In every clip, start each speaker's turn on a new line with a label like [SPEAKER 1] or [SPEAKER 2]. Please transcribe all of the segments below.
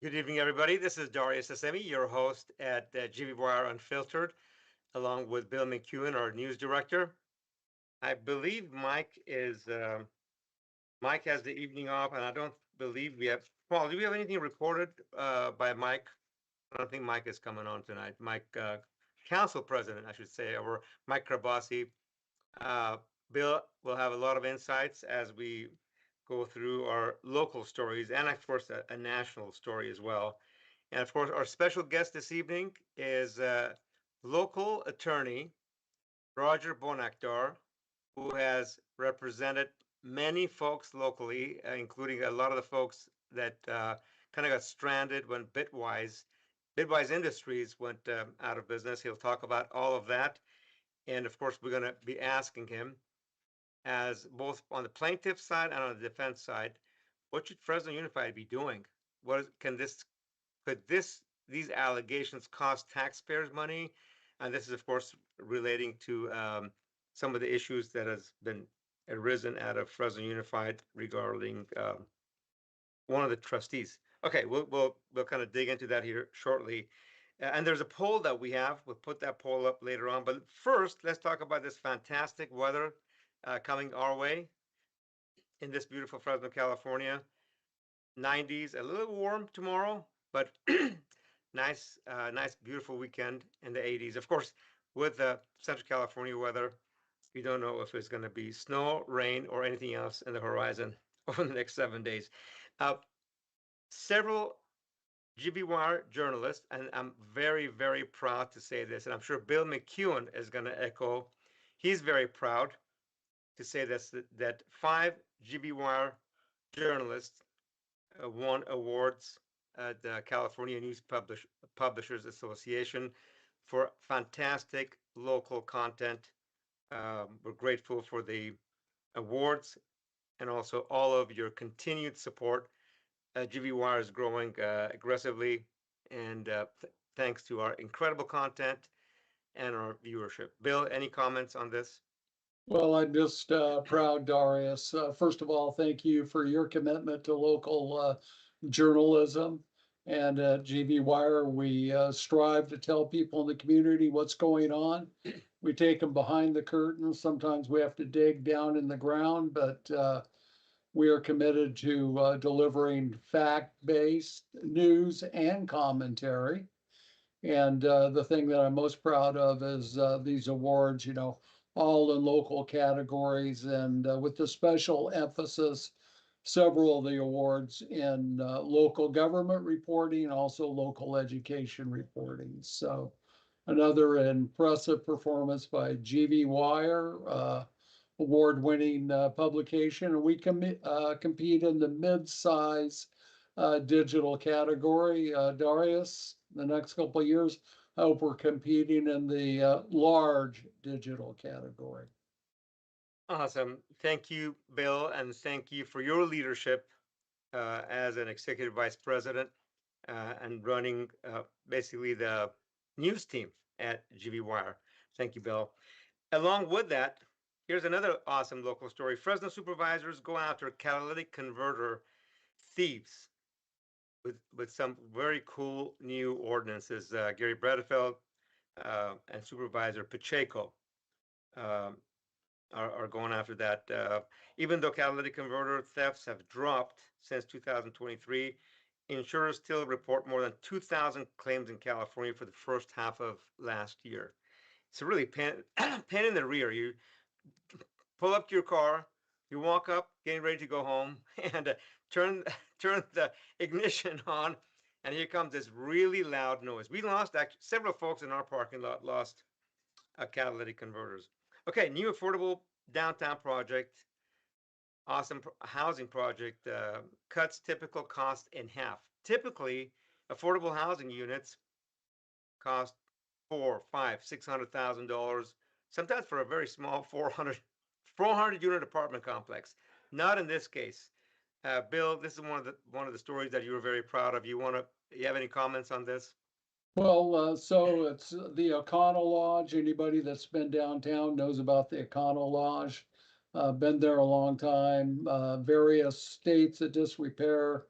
[SPEAKER 1] Good evening, everybody. This is Darius Assemi, your host at GVWire Unfiltered, along with Bill McEwen, our news director. I believe Mike has the evening off, and I don't believe we have. Paul, do we have anything recorded by Mike? I don't think Mike is coming on tonight. Mike, council president, I should say, or Mike Karbassi. Uh, Bill will have a lot of insights as we go through our local stories and, of course, a national story as well. And of course, our special guest this evening is local attorney Roger Bonakdar, who has represented many folks locally, including a lot of the folks that kind of got stranded when Bitwise Industries went out of business. He'll talk about all of that. And of course, we're going to be asking him, as both on the plaintiff side and on the defense side, what should Fresno Unified be doing? Could these allegations cost taxpayers money? And this is, of course, relating to some of the issues that has been arisen out of Fresno Unified regarding one of the trustees. Okay, we'll kind of dig into that here shortly. And there's a poll that we have. We'll put that poll up later on. But first, let's talk about this fantastic weather coming our way in this beautiful Fresno, California. 90s, a little warm tomorrow, but nice, beautiful weekend in the 80s. Of course, with the Central California weather, you don't know if it's going to be snow, rain, or anything else in the horizon over the next 7 days. Several GBWire journalists, and I'm very, very proud to say this, and I'm sure Bill McEwen is going to echo. He's very proud to say this, that 5 GBWire journalists won awards at the California News Publishers Association for fantastic local content. We're grateful for the awards and also all of your continued support. GVWire is growing aggressively, and thanks to our incredible content and our viewership. Bill, any comments on this?
[SPEAKER 2] Well, I'm just proud, Darius. First of all, thank you for your commitment to local journalism. And at GVWire, we strive to tell people in the community what's going on. We take them behind the curtain. Sometimes we have to dig down in the ground, but we are committed to delivering fact-based news and commentary. And the thing that I'm most proud of is these awards, all in local categories, and with the special emphasis, several of the awards in local government reporting, also local education reporting. So another impressive performance by GVWire, award-winning publication. And we compete in the mid-size digital category. Darius, the next couple of years, I hope we're competing in the large digital category.
[SPEAKER 1] Awesome. Thank you, Bill, and thank you for your leadership as an executive vice president and running basically the news team at GVWire. Thank you, Bill. Along with that, here's another awesome local story. Fresno supervisors go after catalytic converter thieves with some very cool new ordinances. Gary Bredefeld and Supervisor Pacheco are going after that. Even though catalytic converter thefts have dropped since 2023, insurers still report more than 2,000 claims in California for the first half of last year. It's a really pain in the rear. You pull up to your car, you walk up, getting ready to go home, and turn the ignition on, and here comes this really loud noise. We lost, actually, several folks in our parking lot lost catalytic converters. Okay, new affordable downtown project, awesome housing project, cuts typical cost in half. Typically, affordable housing units cost $400,000, $500,000, $600,000, sometimes for a very small 400 unit apartment complex. Not in this case. Bill, this is one of the stories that you were very proud of. You have any comments on this?
[SPEAKER 2] Well, so it's the Econo Lodge. Anybody that's been downtown knows about the Econo Lodge. Been there a long time. Various states of disrepair,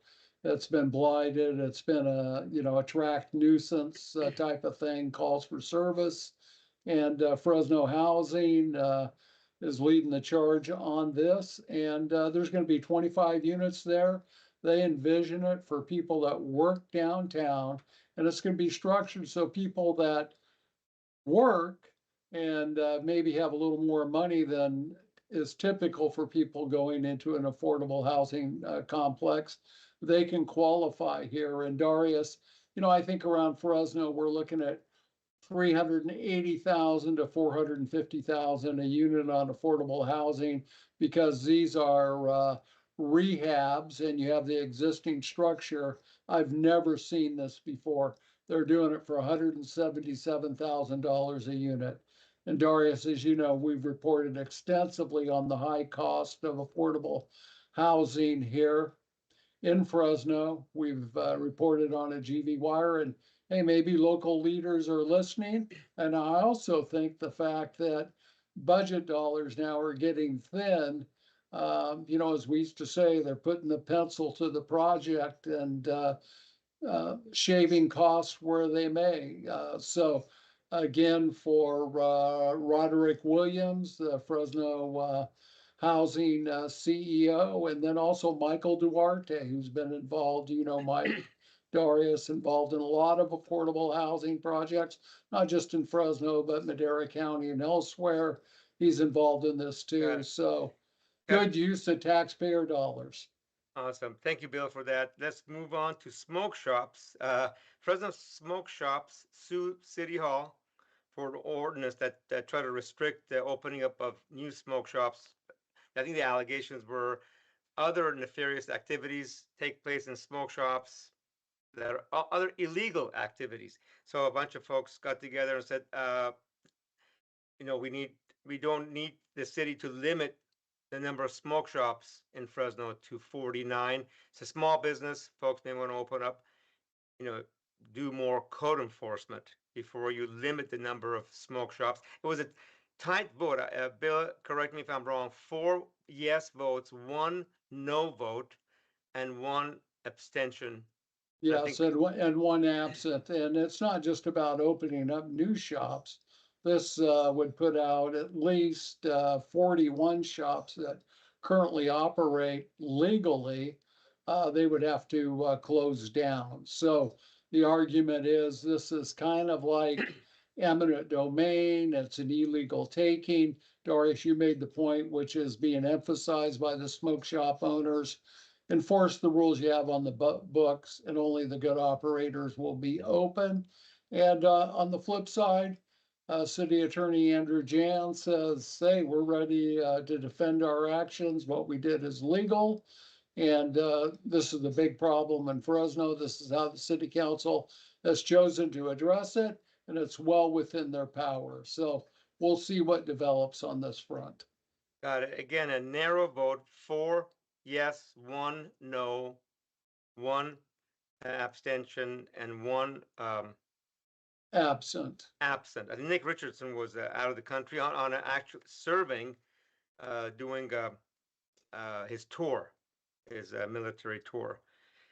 [SPEAKER 2] It's been blighted. It's been a, attract nuisance type of thing, calls for service. And Fresno Housing is leading the charge on this. And there's going to be 25 units there. They envision it for people that work downtown. And it's going to be structured so people that work and maybe have a little more money than is typical for people going into an affordable housing complex, they can qualify here. And Darius, I think around Fresno, we're looking at 380,000 to 450,000 a unit on affordable housing, because these are rehabs and you have the existing structure. I've never seen this before. They're doing it for $177,000 a unit. And Darius, as you know, we've reported extensively on the high cost of affordable housing here in Fresno. We've reported on a GV Wire, and hey, maybe local leaders are listening. And I also think the fact that budget dollars now are getting thin, as we used to say, they're putting the pencil to the project and shaving costs where they may. So again, for Roderick Williams, the Fresno Housing CEO, and then also Michael Duarte, who's been involved, Mike Darius, involved in a lot of affordable housing projects, not just in Fresno, but Madera County and elsewhere. He's involved in this too. So good use of taxpayer dollars.
[SPEAKER 1] Awesome. Thank you, Bill, for that. Let's move on to smoke shops. Fresno smoke shops sued City Hall for an ordinance that try to restrict the opening up of new smoke shops. I think the allegations were other nefarious activities take place in smoke shops, that are other illegal activities. So a bunch of folks got together and said, we don't need the city to limit the number of smoke shops in Fresno to 49. It's a small business. Folks may want to open up, do more code enforcement before you limit the number of smoke shops. It was a tight vote. Bill, correct me if I'm wrong, 4 yes votes, 1 no vote, and 1 abstention.
[SPEAKER 2] Yes, and one absent. And it's not just about opening up new shops. This would put out at least 41 shops that currently operate legally. They would have to close down. So the argument is this is kind of like eminent domain. It's an illegal taking. Darius, you made the point, which is being emphasized by the smoke shop owners. Enforce the rules you have on the books, and only the good operators will be open. And on the flip side, City Attorney Andrew Jan says, hey, we're ready to defend our actions. What we did is legal. And this is the big problem in Fresno. This is how the city council has chosen to address it, and it's well within their power. So we'll see what develops on this front.
[SPEAKER 1] Got it. Again, a narrow vote, 4 yes, 1 no, 1 abstention, and 1
[SPEAKER 2] absent.
[SPEAKER 1] Absent. I think Nick Richardson was out of the country on an actual serving, doing his tour, his military tour.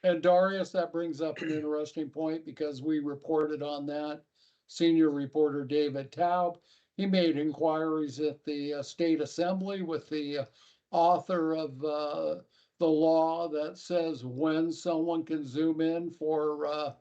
[SPEAKER 2] And Darius, that brings up an interesting point, because we reported on that. Senior reporter David Taub, he made inquiries at the state assembly with the author of the law that says when someone can zoom in for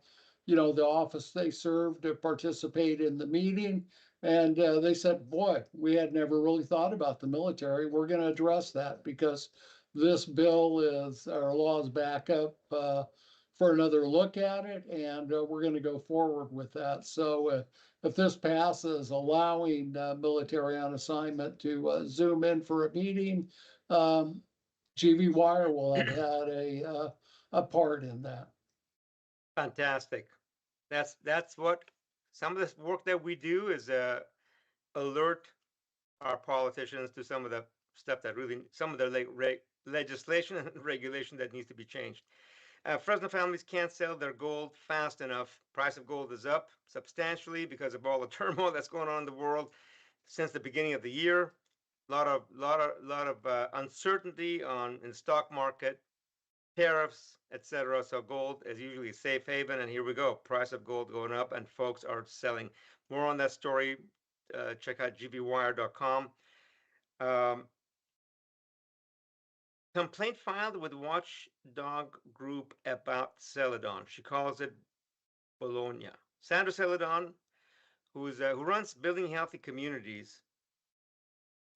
[SPEAKER 2] the office they serve to participate in the meeting. And they said, boy, we had never really thought about the military. We're going to address that, because this bill is, our law is back up for another look at it, and we're going to go forward with that. So if this passes, allowing military on assignment to zoom in for a meeting, GV Wire will have had a part in that.
[SPEAKER 1] Fantastic. That's what some of this work that we do is alert our politicians to some of the stuff that really, some of the legislation and regulation that needs to be changed. Fresno families can't sell their gold fast enough. Price of gold is up substantially because of all the turmoil that's going on in the world since the beginning of the year. A lot of uncertainty in the stock market. tariffs, etc. So gold is usually a safe haven, and here we go. Price of gold going up, and folks are selling. More on that story. Check out gbwire.com. Complaint filed with watchdog group about Celadon. She calls it Bologna. Sandra Celadon, who runs Building Healthy Communities,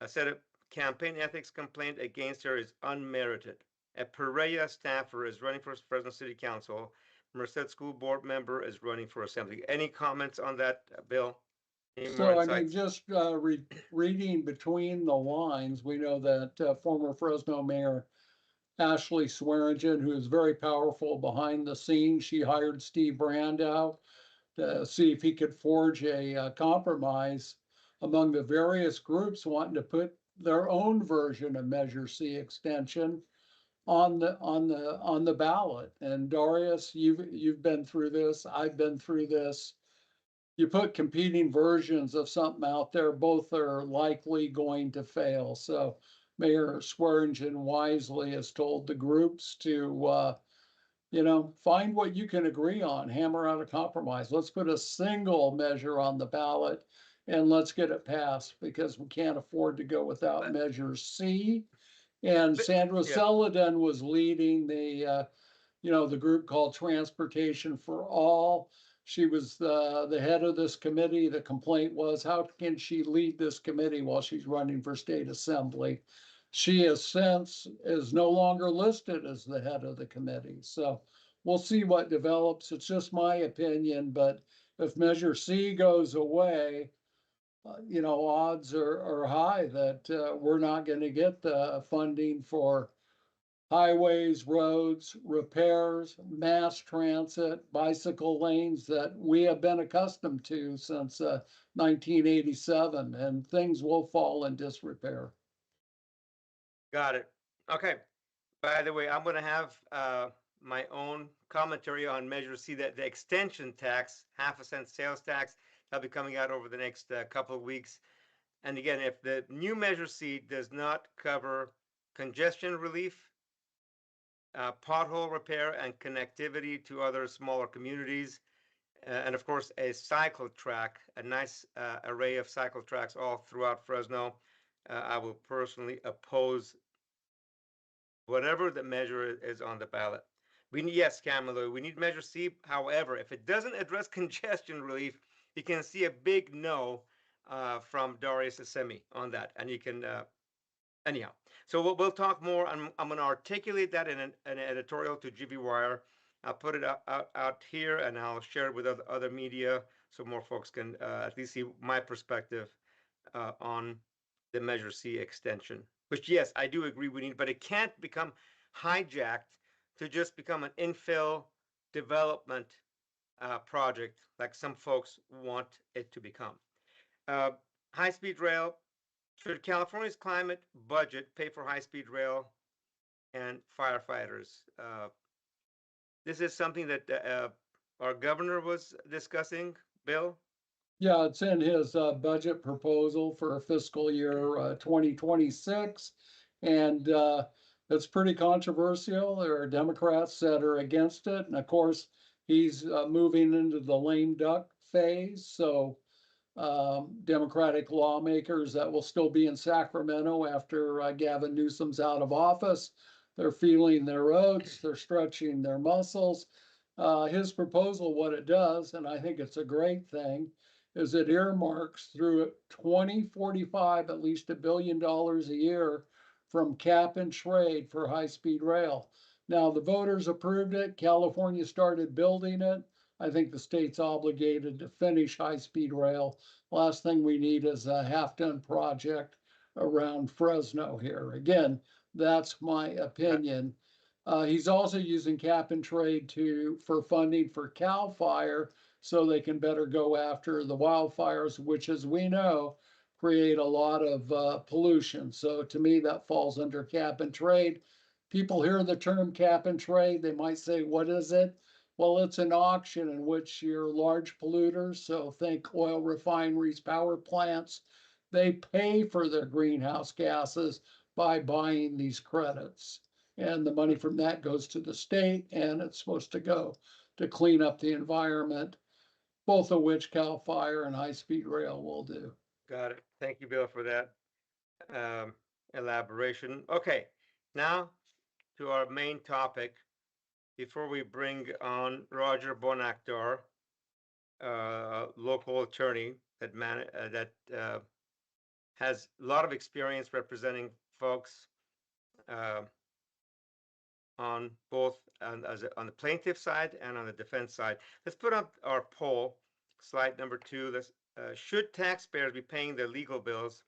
[SPEAKER 1] said a campaign ethics complaint against her is unmerited. A Pereira staffer is running for Fresno City Council. Merced School Board member is running for Assembly. Any comments on that, Bill? Any more
[SPEAKER 2] So, I mean,
[SPEAKER 1] insights?
[SPEAKER 2] just reading between the lines, we know that former Fresno Mayor Ashley Swearingen, who is very powerful behind the scenes, she hired Steve Brandow to see if he could forge a compromise among the various groups wanting to put their own version of Measure C extension on the ballot. And Darius, you've been through this. I've been through this. You put competing versions of something out there, both are likely going to fail. So Mayor Swearingen wisely has told the groups to find what you can agree on, hammer out a compromise. Let's put a single measure on the ballot and let's get it passed, because we can't afford to go without Measure C. And Sandra
[SPEAKER 1] Yeah.
[SPEAKER 2] Celadon was leading the group called Transportation for All. She was the head of this committee. The complaint was, how can she lead this committee while she's running for state assembly? She is no longer listed as the head of the committee. So we'll see what develops. It's just my opinion, but if Measure C goes away, odds are high that we're not going to get the funding for highways, roads, repairs, mass transit, bicycle lanes that we have been accustomed to since 1987, and things will fall in disrepair.
[SPEAKER 1] Got it. Okay. By the way, I'm going to have my own commentary on Measure C, that the extension tax, half a cent sales tax, that'll be coming out over the next couple of weeks. And again, if the new Measure C does not cover congestion relief, pothole repair, and connectivity to other smaller communities, and of course, a cycle track, a nice array of cycle tracks all throughout Fresno, I will personally oppose whatever the measure is on the ballot. Yes, Camilo, we need Measure C. However, if it doesn't address congestion relief, you can see a big no from Darius Assemi on that, and you can anyhow. So we'll talk more. I'm going to articulate that in an editorial to GV Wire. I'll put it out here, and I'll share it with other media so more folks can at least see my perspective on the Measure C extension, which, yes, I do agree we need, but it can't become hijacked to just become an infill development project like some folks want it to become. High-speed rail. Should California's climate budget pay for high-speed rail and firefighters? This is something that our governor was discussing, Bill.
[SPEAKER 2] Yeah, it's in his budget proposal for fiscal year 2026. And it's pretty controversial. There are Democrats that are against it. And of course, he's moving into the lame duck phase. So Democratic lawmakers that will still be in Sacramento after Gavin Newsom's out of office, they're feeling their oats, they're stretching their muscles. His proposal, what it does, and I think it's a great thing, is it earmarks through 2045 at least $1 billion a year from cap and trade for high-speed rail. Now, the voters approved it. California started building it. I think the state's obligated to finish high-speed rail. Last thing we need is a half-done project around Fresno here. Again, that's my opinion. He's also using cap and trade for funding for CAL FIRE, so they can better go after the wildfires, which, as we know, create a lot of pollution. So to me, that falls under cap and trade. People hear the term cap and trade, they might say, what is it? Well, it's an auction in which your large polluters, so think oil refineries, power plants, they pay for their greenhouse gases by buying these credits. And the money from that goes to the state, and it's supposed to go to clean up the environment, both of which CAL FIRE and high-speed rail will do.
[SPEAKER 1] Got it. Thank you, Bill, for that elaboration. Okay, now to our main topic. Before we bring on Roger Bonakdar, local attorney that has a lot of experience representing folks on both on the plaintiff side and on the defense side. Let's put up our poll, slide number 2. Should taxpayers be paying their legal bills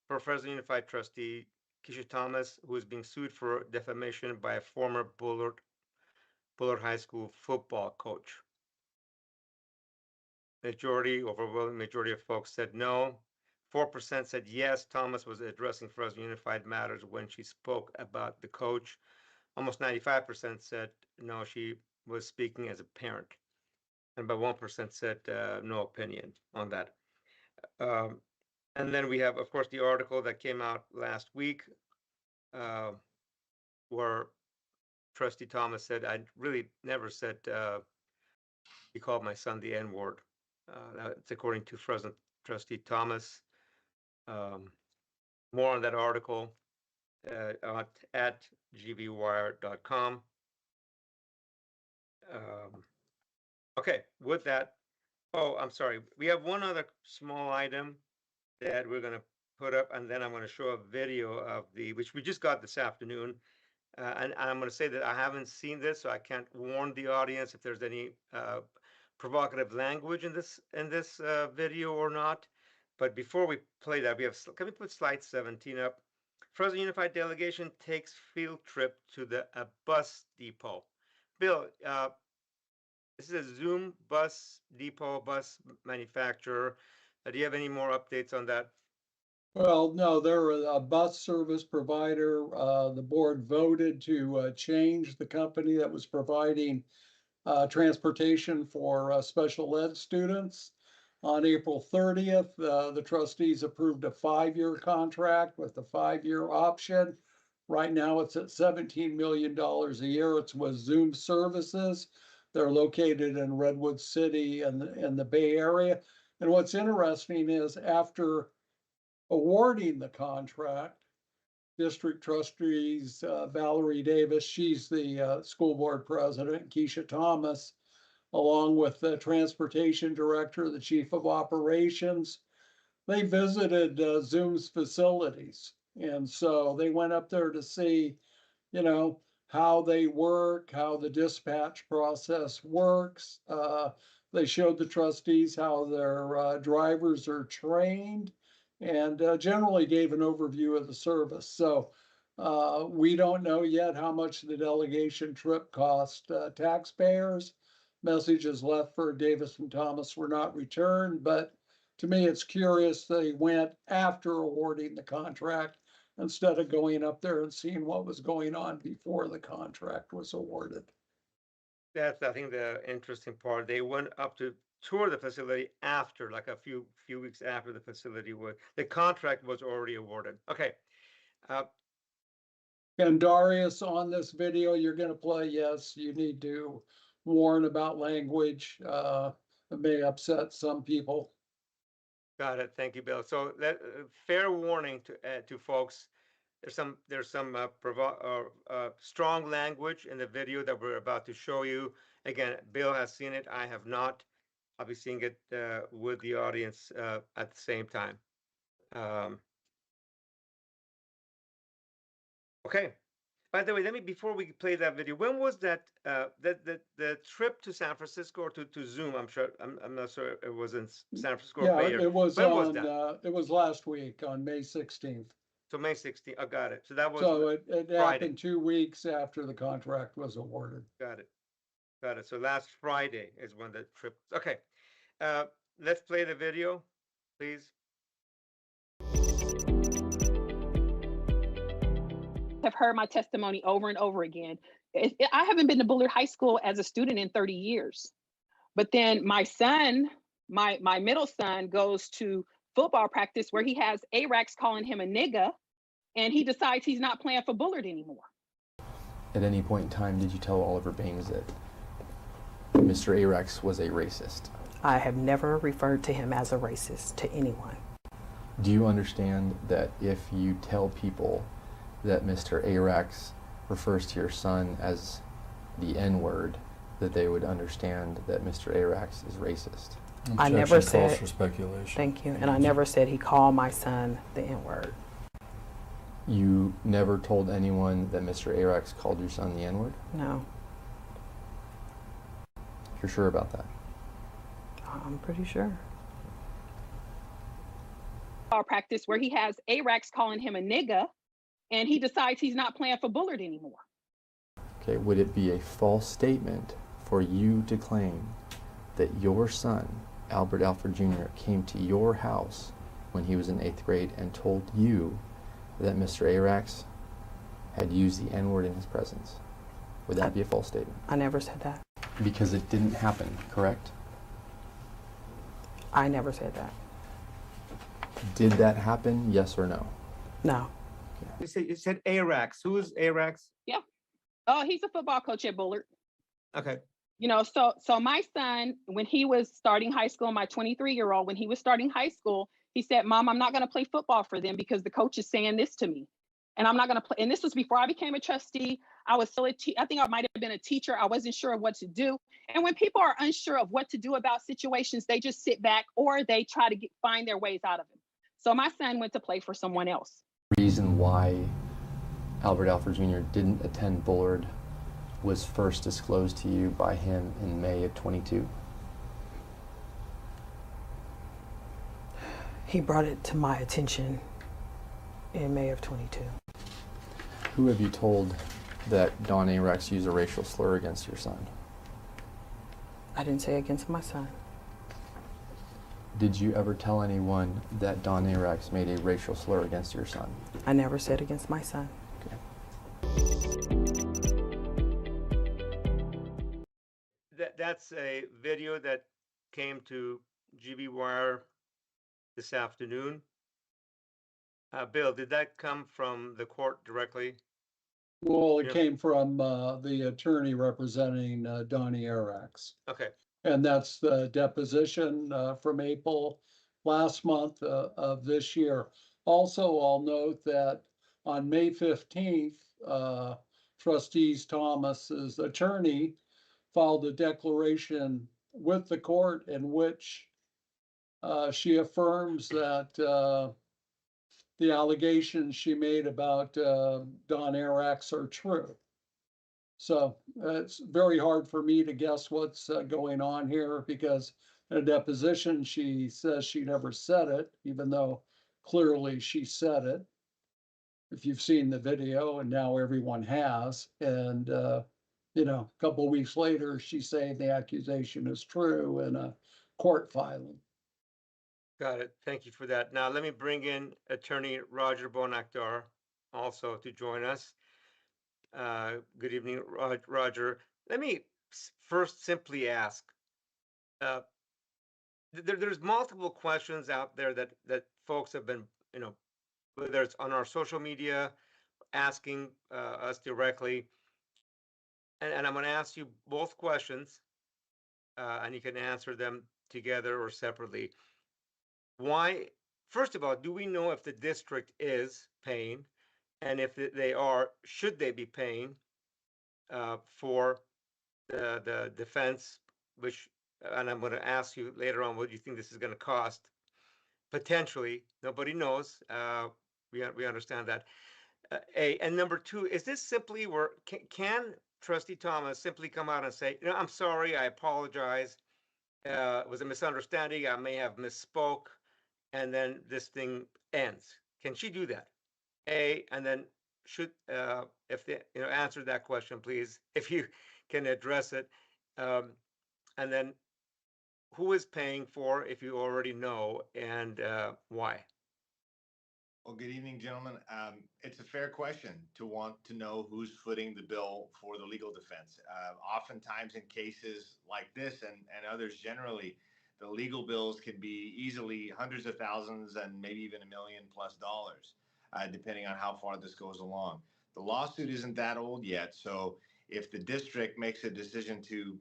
[SPEAKER 1] for Fresno Unified trustee Keshia Thomas, who is being sued for defamation by a former Bullard High School football coach? Overwhelming majority of folks said no. 4% said yes, Thomas was addressing Fresno Unified matters when she spoke about the coach. Almost 95% said no, she was speaking as a parent. And about 1% said no opinion on that. And then we have, of course, the article that came out last week where Trustee Thomas said, I really never said he called my son the N-word. That's according to Fresno Trustee Thomas. More on that article at gbwire.com. Okay, with that, I'm sorry. We have one other small item that we're going to put up, and then I'm going to show a video of which we just got this afternoon. And I'm going to say that I haven't seen this, so I can't warn the audience if there's any provocative language in this video or not. But before we play that, can we put slide 17 up? Fresno Unified delegation takes field trip to the bus depot. Bill, this is a Zoom bus depot, bus manufacturer. Do you have any more updates on that?
[SPEAKER 2] Well, no, they're a bus service provider. The board voted to change the company that was providing transportation for special ed students. On April 30th, the trustees approved a 5-year contract with a 5-year option. Right now it's at $17 million a year. It's with Zoom Services. They're located in Redwood City in the Bay Area. And what's interesting is after awarding the contract, district trustees, Valerie Davis, she's the school board president, Keshia Thomas, along with the transportation director, the chief of operations, they visited Zoom's facilities. And so they went up there to see, how they work, how the dispatch process works. They showed the trustees how their drivers are trained, and generally gave an overview of the service. So we don't know yet how much the delegation trip cost taxpayers. Messages left for Davis and Thomas were not returned, but to me, it's curious they went after awarding the contract instead of going up there and seeing what was going on before the contract was awarded.
[SPEAKER 1] That's, I think, the interesting part. They went up to tour the facility after, like a few weeks after the contract was already awarded. Okay.
[SPEAKER 2] And Darius, on this video you're going to play, yes, you need to warn about language. It may upset some people.
[SPEAKER 1] Got it. Thank you, Bill. So fair warning to folks. There's some strong language in the video that we're about to show you. Again, Bill has seen it. I have not. I'll be seeing it with the audience at the same time. Okay. By the way, before we play that video, when was that the trip to San Francisco or to Zoom? I'm not sure it was in San Francisco.
[SPEAKER 2] Yeah, it was it was last week on May 16th.
[SPEAKER 1] So May 16th. I got it. So that was
[SPEAKER 2] it happened 2 weeks after the contract was awarded.
[SPEAKER 1] Got it. So last Friday is when the trip. Okay. Let's play the video, please.
[SPEAKER 3] Have heard my testimony over and over again. I haven't been to Bullard High School as a student in 30 years. But then my son, my middle son, goes to football practice where he has ARACs calling him a nigga, and he decides he's not playing for Bullard anymore.
[SPEAKER 4] At any point in time, did you tell Oliver Baines that Mr. Arex was a racist?
[SPEAKER 5] I have never referred to him as a racist to anyone.
[SPEAKER 4] Do you understand that if you tell people that Mr. Arex refers to your son as the N-word, that they would understand that Mr. Arex is racist?
[SPEAKER 5] I never
[SPEAKER 6] Objection calls
[SPEAKER 5] said-
[SPEAKER 6] for speculation.
[SPEAKER 5] Thank you. And I never said he called my son the N-word.
[SPEAKER 4] You never told anyone that Mr. Arex called your son the N-word?
[SPEAKER 5] No,
[SPEAKER 4] You're sure about that?
[SPEAKER 5] I'm pretty sure.
[SPEAKER 3] Our practice where he has ARAX calling him a nigga, and he decides he's not playing for Bullard anymore.
[SPEAKER 4] Okay, would it be a false statement for you to claim that your son, Albert Alfred Jr., came to your house when he was in 8th grade and told you that Mr. Arex had used the N-word in his presence? Would that be a false statement?
[SPEAKER 5] I never said that.
[SPEAKER 4] Because it didn't happen, correct?
[SPEAKER 5] I never said that.
[SPEAKER 4] Did that happen, yes or no?
[SPEAKER 5] No.
[SPEAKER 1] You said ARAX. Who is ARAX?
[SPEAKER 3] Oh, he's a football coach at Bullard.
[SPEAKER 1] Okay.
[SPEAKER 3] You know, so my son, when he was starting high school, my 23-year-old, when he was starting high school, he said, Mom, I'm not going to play football for them because the coach is saying this to me. And I'm not going to play. And this was before I became a trustee. I was still I think I might have been a teacher. I wasn't sure of what to do. And when people are unsure of what to do about situations, they just sit back or they try to find their ways out of them. So my son went to play for someone else.
[SPEAKER 4] Reason why Albert Alfred Jr. didn't attend Bullard was first disclosed to you by him in May of 22.
[SPEAKER 5] He brought it to my attention in May of 22.
[SPEAKER 4] Who have you told that Don Arex used a racial slur against your son?
[SPEAKER 5] I didn't say against my son.
[SPEAKER 4] Did you ever tell anyone that Don Arex made a racial slur against your son?
[SPEAKER 5] I never said against my son.
[SPEAKER 1] That's a video that came to GB Wire this afternoon. Bill, did that come from the court directly?
[SPEAKER 2] Well, it
[SPEAKER 1] Yeah.
[SPEAKER 2] came from the attorney representing Donnie Arax.
[SPEAKER 1] Okay.
[SPEAKER 2] And that's the deposition from April last month of this year. Also, I'll note that on May 15th, Trustees Thomas's attorney filed a declaration with the court in which she affirms that the allegations she made about Don Arax are true. So it's very hard for me to guess what's going on here because in a deposition, she says she never said it, even though clearly she said it. If you've seen the video, and now everyone has, and you know, a couple of weeks later, she's saying the accusation is true in a court filing.
[SPEAKER 1] Got it. Thank you for that. Now let me bring in attorney Roger Bonakdar also to join us. Good evening, Roger. Let me first simply ask, there's multiple questions out there that folks have been, you know, whether it's on our social media, asking us directly. And I'm going to ask you both questions, and you can answer them together or separately. Why, first of all, do we know if the district is paying? And if they are, should they be paying for the defense, which, and I'm going to ask you later on, what do you think this is going to cost? Potentially, nobody knows. We understand that. And number two, is this simply where, can Trustee Thomas simply come out and say, you know, I'm sorry, I apologize. It was a misunderstanding. I may have misspoke, and then this thing ends. Can she do that? And then should, if they, you know, answer that question, please, if you can address it. And then who is paying for, if you already know, and why?
[SPEAKER 7] Well, good evening, gentlemen. It's a fair question to want to know who's footing the bill for the legal defense. Oftentimes in cases like this and others generally, the legal bills can be easily hundreds of thousands and maybe even $1 million+ depending on how far this goes along. The lawsuit isn't that old yet. So if the district makes a decision to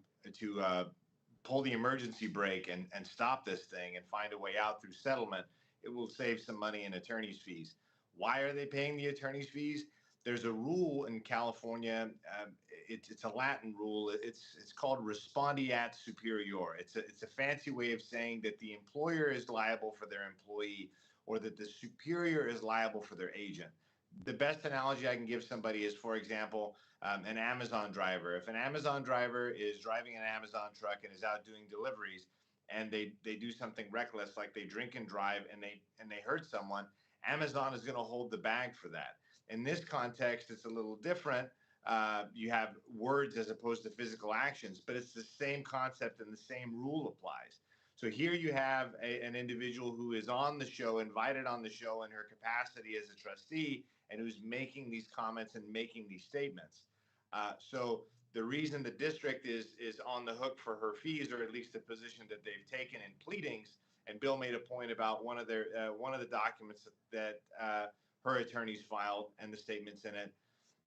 [SPEAKER 7] pull the emergency brake and stop this thing and find a way out through settlement, it will save some money in attorney's fees. Why are they paying the attorney's fees? There's a rule in California. It's a Latin rule. It's called respondeat superior. It's a fancy way of saying that the employer is liable for their employee, or that the superior is liable for their agent. The best analogy I can give somebody is, for example, an Amazon driver. If an Amazon driver is driving an Amazon truck and is out doing deliveries, and they do something reckless, like they drink and drive, and they hurt someone, Amazon is going to hold the bag for that. In this context, it's a little different. You have words as opposed to physical actions, but it's the same concept and the same rule applies. So here you have an individual who is on the show, invited on the show in her capacity as a trustee, and who's making these comments and making these statements. So the reason the district is on the hook for her fees, or at least the position that they've taken in pleadings, and Bill made a point about one of the documents that her attorneys filed and the statements in it.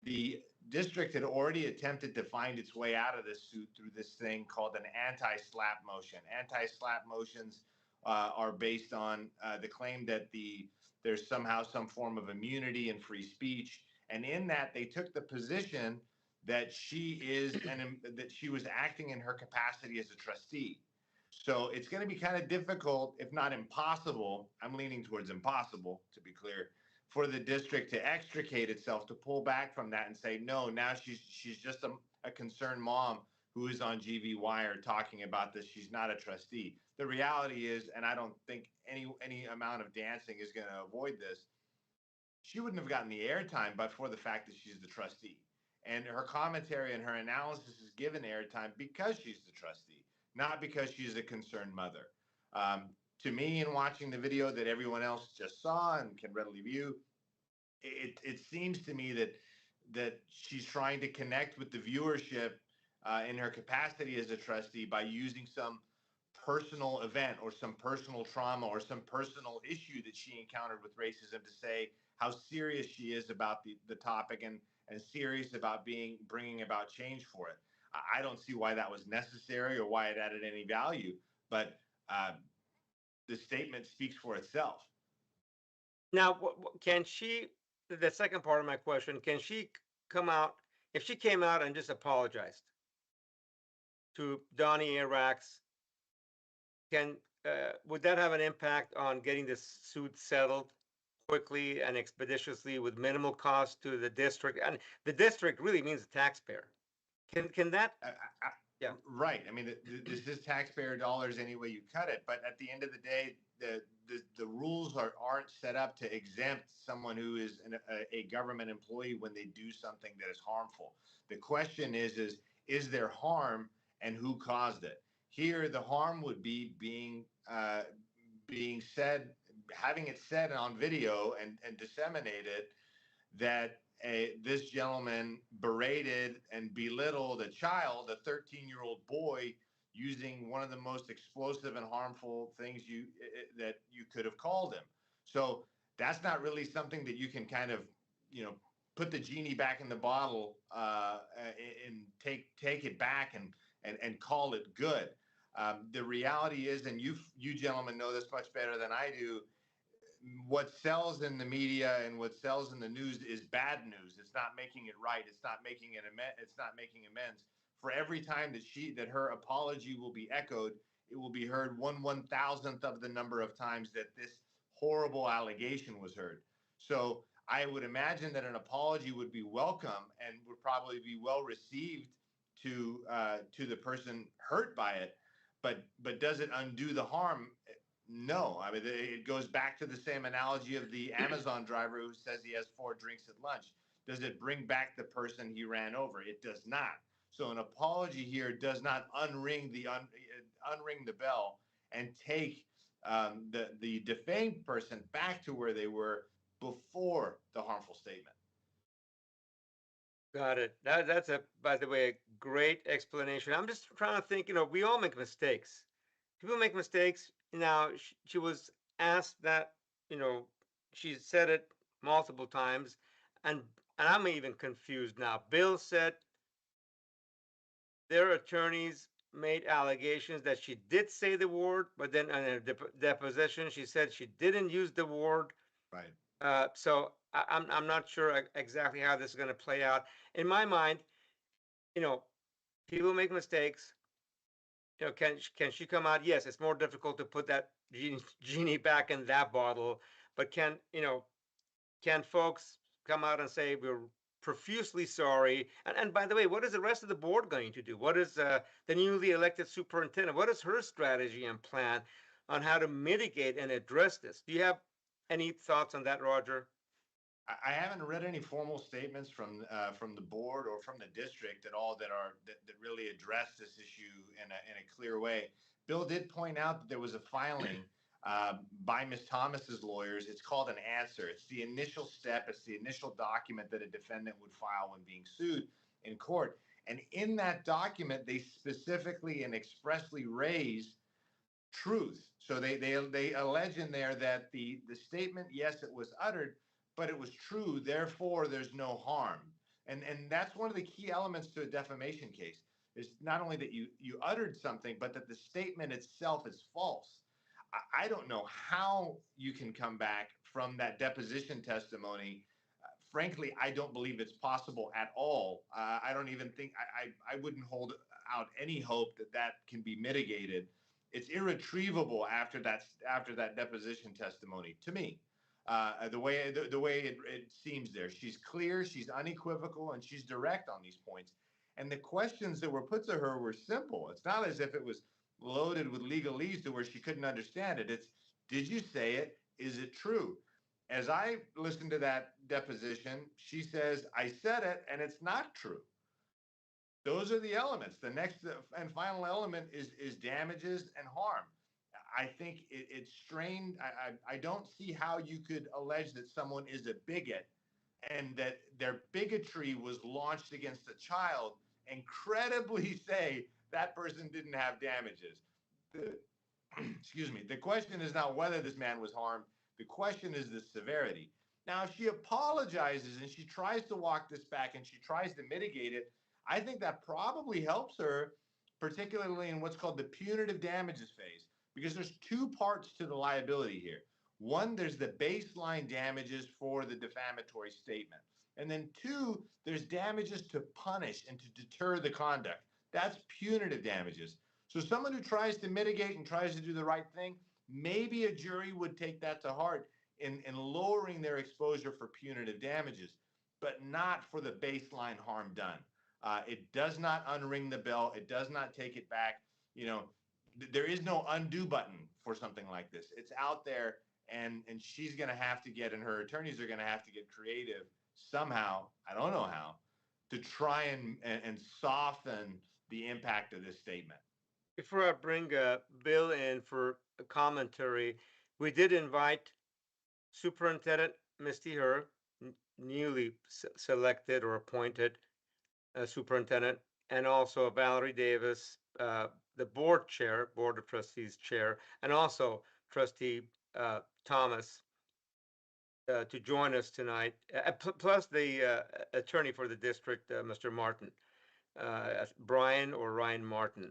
[SPEAKER 7] The district had already attempted to find its way out of this suit through this thing called an anti-SLAPP motion. Anti-SLAPP motions are based on the claim that there's somehow some form of immunity and free speech. And in that, they took the position that she was acting in her capacity as a trustee. So it's going to be kind of difficult, if not impossible. I'm leaning towards impossible, to be clear, for the district to extricate itself, to pull back from that and say, no, now she's just a concerned mom who is on GV Wire talking about this. She's not a trustee. The reality is, and I don't think any amount of dancing is going to avoid this, she wouldn't have gotten the airtime but for the fact that she's the trustee. And her commentary and her analysis is given airtime because she's the trustee, not because she's a concerned mother. To me, in watching the video that everyone else just saw and can readily view, it seems to me that she's trying to connect with the viewership in her capacity as a trustee by using some personal event or some personal trauma or some personal issue that she encountered with racism to say how serious she is about the topic and serious about bringing about change for it. I don't see why that was necessary or why it added any value, but the statement speaks for itself.
[SPEAKER 1] Now, can she, the second part of my question, can she come out, if she came out and just apologized to Donnie Arax, would that have an impact on getting this suit settled quickly and expeditiously with minimal cost to the district? And the district really means the taxpayer. Can that? Yeah.
[SPEAKER 7] Right. I mean, this is taxpayer dollars any way you cut it. But at the end of the day, the rules aren't set up to exempt someone who is a government employee when they do something that is harmful. The question is there harm, and who caused it? Here, the harm would be being said, having it said on video and disseminated that this gentleman berated and belittled a child, a 13-year-old boy, using one of the most explosive and harmful things that you could have called him. So that's not really something that you can kind of, put the genie back in the bottle and take it back and call it good. The reality is, and you gentlemen know this much better than I do, what sells in the media and what sells in the news is bad news. It's not making it right. It's not making amends. For every time that her apology will be echoed, it will be heard 1/1000th of the number of times that this horrible allegation was heard. So I would imagine that an apology would be welcome and would probably be well received to the person hurt by it. But does it undo the harm? No. I mean, it goes back to the same analogy of the Amazon driver who says he has 4 drinks at lunch. Does it bring back the person he ran over? It does not. So an apology here does not unring the bell and take the defamed person back to where they were before the harmful statement.
[SPEAKER 1] Got it. That's by the way, a great explanation. I'm just trying to think, we all make mistakes. People make mistakes. Now, she was asked that, she said it multiple times, and and I'm even confused now. Bill said their attorneys made allegations that she did say the word, but then in a deposition, she said she didn't use the word.
[SPEAKER 7] Right.
[SPEAKER 1] So I'm not sure exactly how this is going to play out. In my mind, you know, people make mistakes. You know, can she come out? Yes, it's more difficult to put that genie back in that bottle, but can folks come out and say we're profusely sorry? And by the way, what is the rest of the board going to do? What is the newly elected superintendent? What is her strategy and plan on how to mitigate and address this? Do you have any thoughts on that, Roger?
[SPEAKER 7] I haven't read any formal statements from the board or from the district at all that really address this issue in a clear way. Bill did point out that there was a filing by Ms. Thomas's lawyers. It's called an answer. It's the initial step. It's the initial document that a defendant would file when being sued in court. And in that document, they specifically and expressly raise truth. So they allege in there that the statement, yes, it was uttered, but it was true. Therefore, there's no harm. And that's one of the key elements to a defamation case is not only that you uttered something, but that the statement itself is false. I don't know how you can come back from that deposition testimony. Frankly, I don't believe it's possible at all. I don't even think I wouldn't hold out any hope that that can be mitigated. It's irretrievable after that deposition testimony to me. The way it seems there, she's clear, she's unequivocal, and she's direct on these points. And the questions that were put to her were simple. It's not as if it was loaded with legalese to where she couldn't understand it. It's, did you say it? Is it true? As I listened to that deposition, she says, I said it, and it's not true. Those are the elements. The next and final element is damages and harm. I think it's strained. I don't see how you could allege that someone is a bigot and that their bigotry was launched against a child and credibly say that person didn't have damages. Excuse me. The question is not whether this man was harmed. The question is the severity. Now, if she apologizes and she tries to walk this back and she tries to mitigate it, I think that probably helps her, particularly in what's called the punitive damages phase, because there's two parts to the liability here. One, there's the baseline damages for the defamatory statement. And then two, there's damages to punish and to deter the conduct. That's punitive damages. So someone who tries to mitigate and tries to do the right thing, maybe a jury would take that to heart in lowering their exposure for punitive damages, but not for the baseline harm done. It does not unring the bell. It does not take it back. There is no undo button for something like this. It's out there, and she's going to have to get, and her attorneys are going to have to get creative somehow, I don't know how, to try and soften the impact of this statement.
[SPEAKER 1] Before I bring Bill in for a commentary, we did invite Superintendent Misty Her, newly selected or appointed superintendent, and also Valerie Davis, the board of trustees chair, and also Trustee Thomas to join us tonight, plus the attorney for the district, Mr. Martin, Brian or Ryan Martin,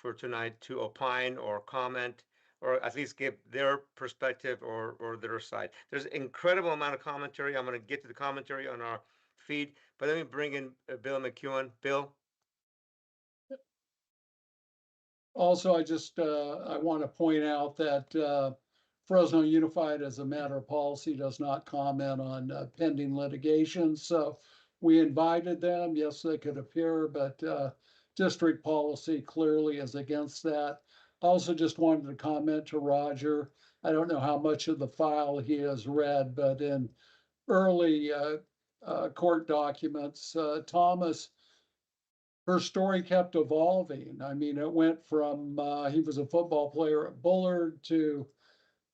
[SPEAKER 1] for tonight to opine or comment, or at least give their perspective or their side. There's an incredible amount of commentary. I'm going to get to the commentary on our feed, but let me bring in Bill McEwen. Bill?
[SPEAKER 2] Also, I want to point out that Fresno Unified, as a matter of policy, does not comment on pending litigation. So we invited them. Yes, they could appear, but district policy clearly is against that. I also just wanted to comment to Roger. I don't know how much of the file he has read, but in early court documents, Thomas, her story kept evolving. I mean, it went from he was a football player at Bullard to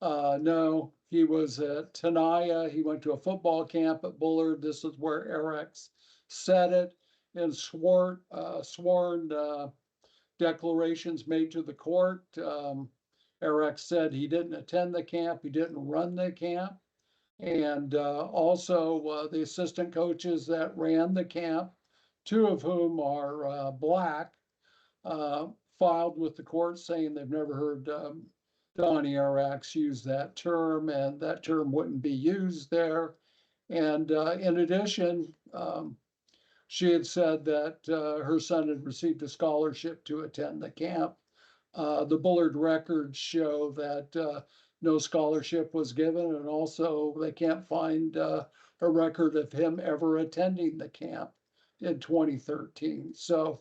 [SPEAKER 2] no, he was at Tenaya. He went to a football camp at Bullard. This is where Eric's said it in sworn declarations made to the court. Eric said he didn't attend the camp. He didn't run the camp. And also the assistant coaches that ran the camp, two of whom are black, filed with the court saying they've never heard Donnie Arax use that term, and that term wouldn't be used there. And in addition, she had said that her son had received a scholarship to attend the camp. The Bullard records show that no scholarship was given, and also they can't find a record of him ever attending the camp in 2013. So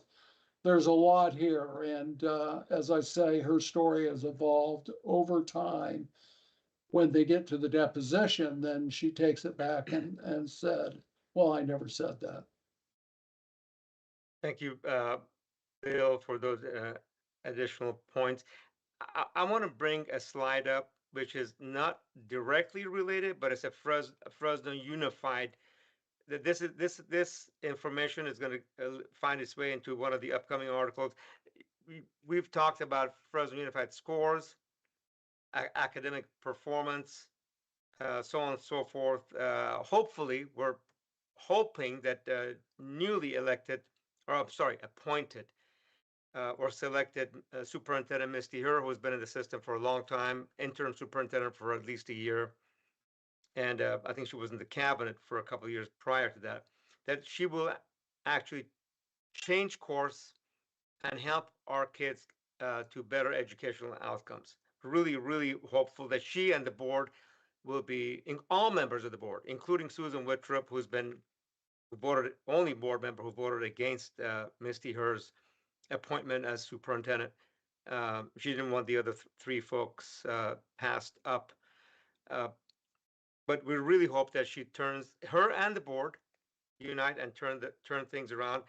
[SPEAKER 2] there's a lot here, and as I say, her story has evolved over time. When they get to the deposition, then she takes it back and said, well, I never said that.
[SPEAKER 1] Thank you, Bill, for those additional points. I want to bring a slide up, which is not directly related, but it's a Fresno Unified. This information is going to find its way into one of the upcoming articles. We've talked about Fresno Unified scores, academic performance, so on and so forth. Hopefully, we're hoping that newly elected, or I'm sorry, appointed or selected Superintendent Misty Herr, who's been in the system for a long time, interim superintendent for at least a year, and I think she was in the cabinet for a couple of years prior to that, that she will actually change course and help our kids to better educational outcomes. Really, really hopeful that she and the board will be, all members of the board, including Susan Wittrup, who voted, only board member who voted against Misty Herr's appointment as superintendent. She didn't want the other three folks passed up. But we really hope that she turns, her and the board unite and turn things around.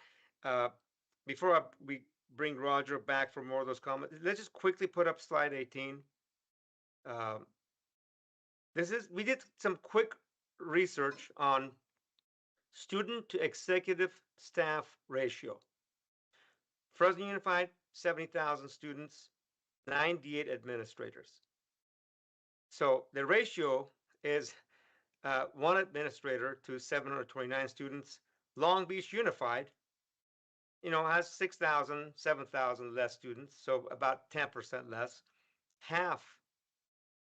[SPEAKER 1] Before we bring Roger back for more of those comments, let's just quickly put up slide 18. We did some quick research on student to executive staff ratio. Fresno Unified, 70,000 students, 98 administrators. So the ratio is one administrator to 729 students. Long Beach Unified, has 6,000, 7,000 less students, so about 10% less.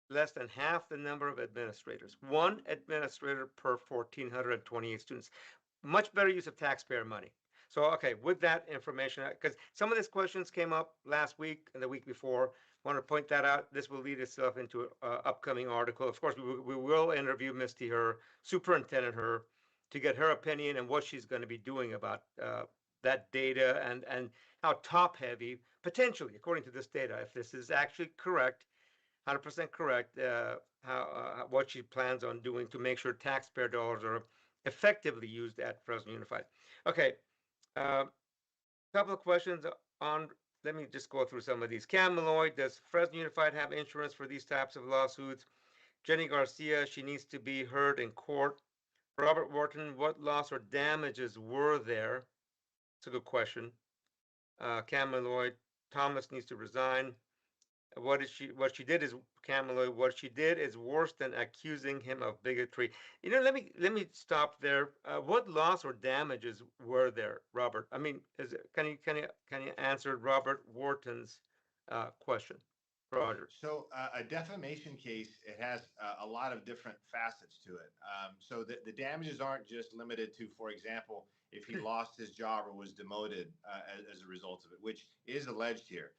[SPEAKER 1] Less than half the number of administrators. One administrator per 1,428 students. Much better use of taxpayer money. So, okay, with that information, because some of these questions came up last week and the week before, I want to point that out. This will lead itself into an upcoming article. Of course, we will interview Misty Herr, Superintendent Herr, to get her opinion and what she's going to be doing about that data and how top-heavy, potentially, according to this data, if this is actually correct, 100% correct, what she plans on doing to make sure taxpayer dollars are effectively used at Fresno Unified. Okay, couple of questions on, let me just go through some of these. Cam Malloy, does Fresno Unified have insurance for these types of lawsuits? Jenny Garcia, she needs to be heard in court. Robert Wharton, what loss or damages were there? It's a good question. Cam Malloy, Thomas needs to resign. What she did is, Cam Malloy, what she did is worse than accusing him of bigotry. Let me stop there. What loss or damages were there, Robert? I mean, can you answer Robert Wharton's question, Roger?
[SPEAKER 7] So a defamation case, it has a lot of different facets to it. So the damages aren't just limited to, for example, if he lost his job or was demoted as a result of it, which is alleged here.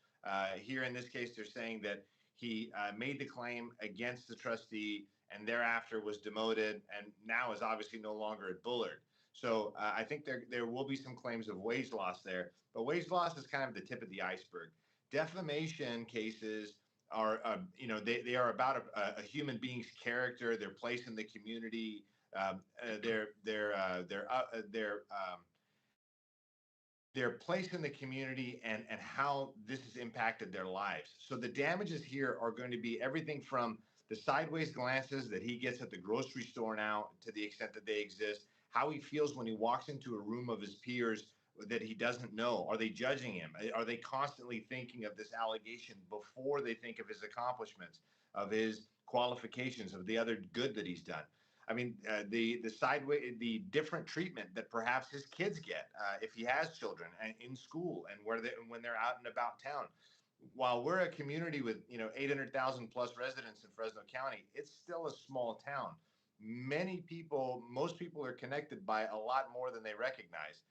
[SPEAKER 7] Here in this case, they're saying that he made the claim against the trustee and thereafter was demoted and now is obviously no longer at Bullard. So I think there will be some claims of wage loss there, but wage loss is kind of the tip of the iceberg. Defamation cases are, they are about a human being's character, their place in the community, their place in the community and how this has impacted their lives. So the damages here are going to be everything from the sideways glances that he gets at the grocery store now, to the extent that they exist, how he feels when he walks into a room of his peers that he doesn't know. Are they judging him? Are they constantly thinking of this allegation before they think of his accomplishments, of his qualifications, of the other good that he's done? I mean, the different treatment that perhaps his kids get if he has children in school and when they're out and about town. While we're a community with 800,000 plus residents in Fresno County, it's still a small town. Most people are connected by a lot more than they recognize.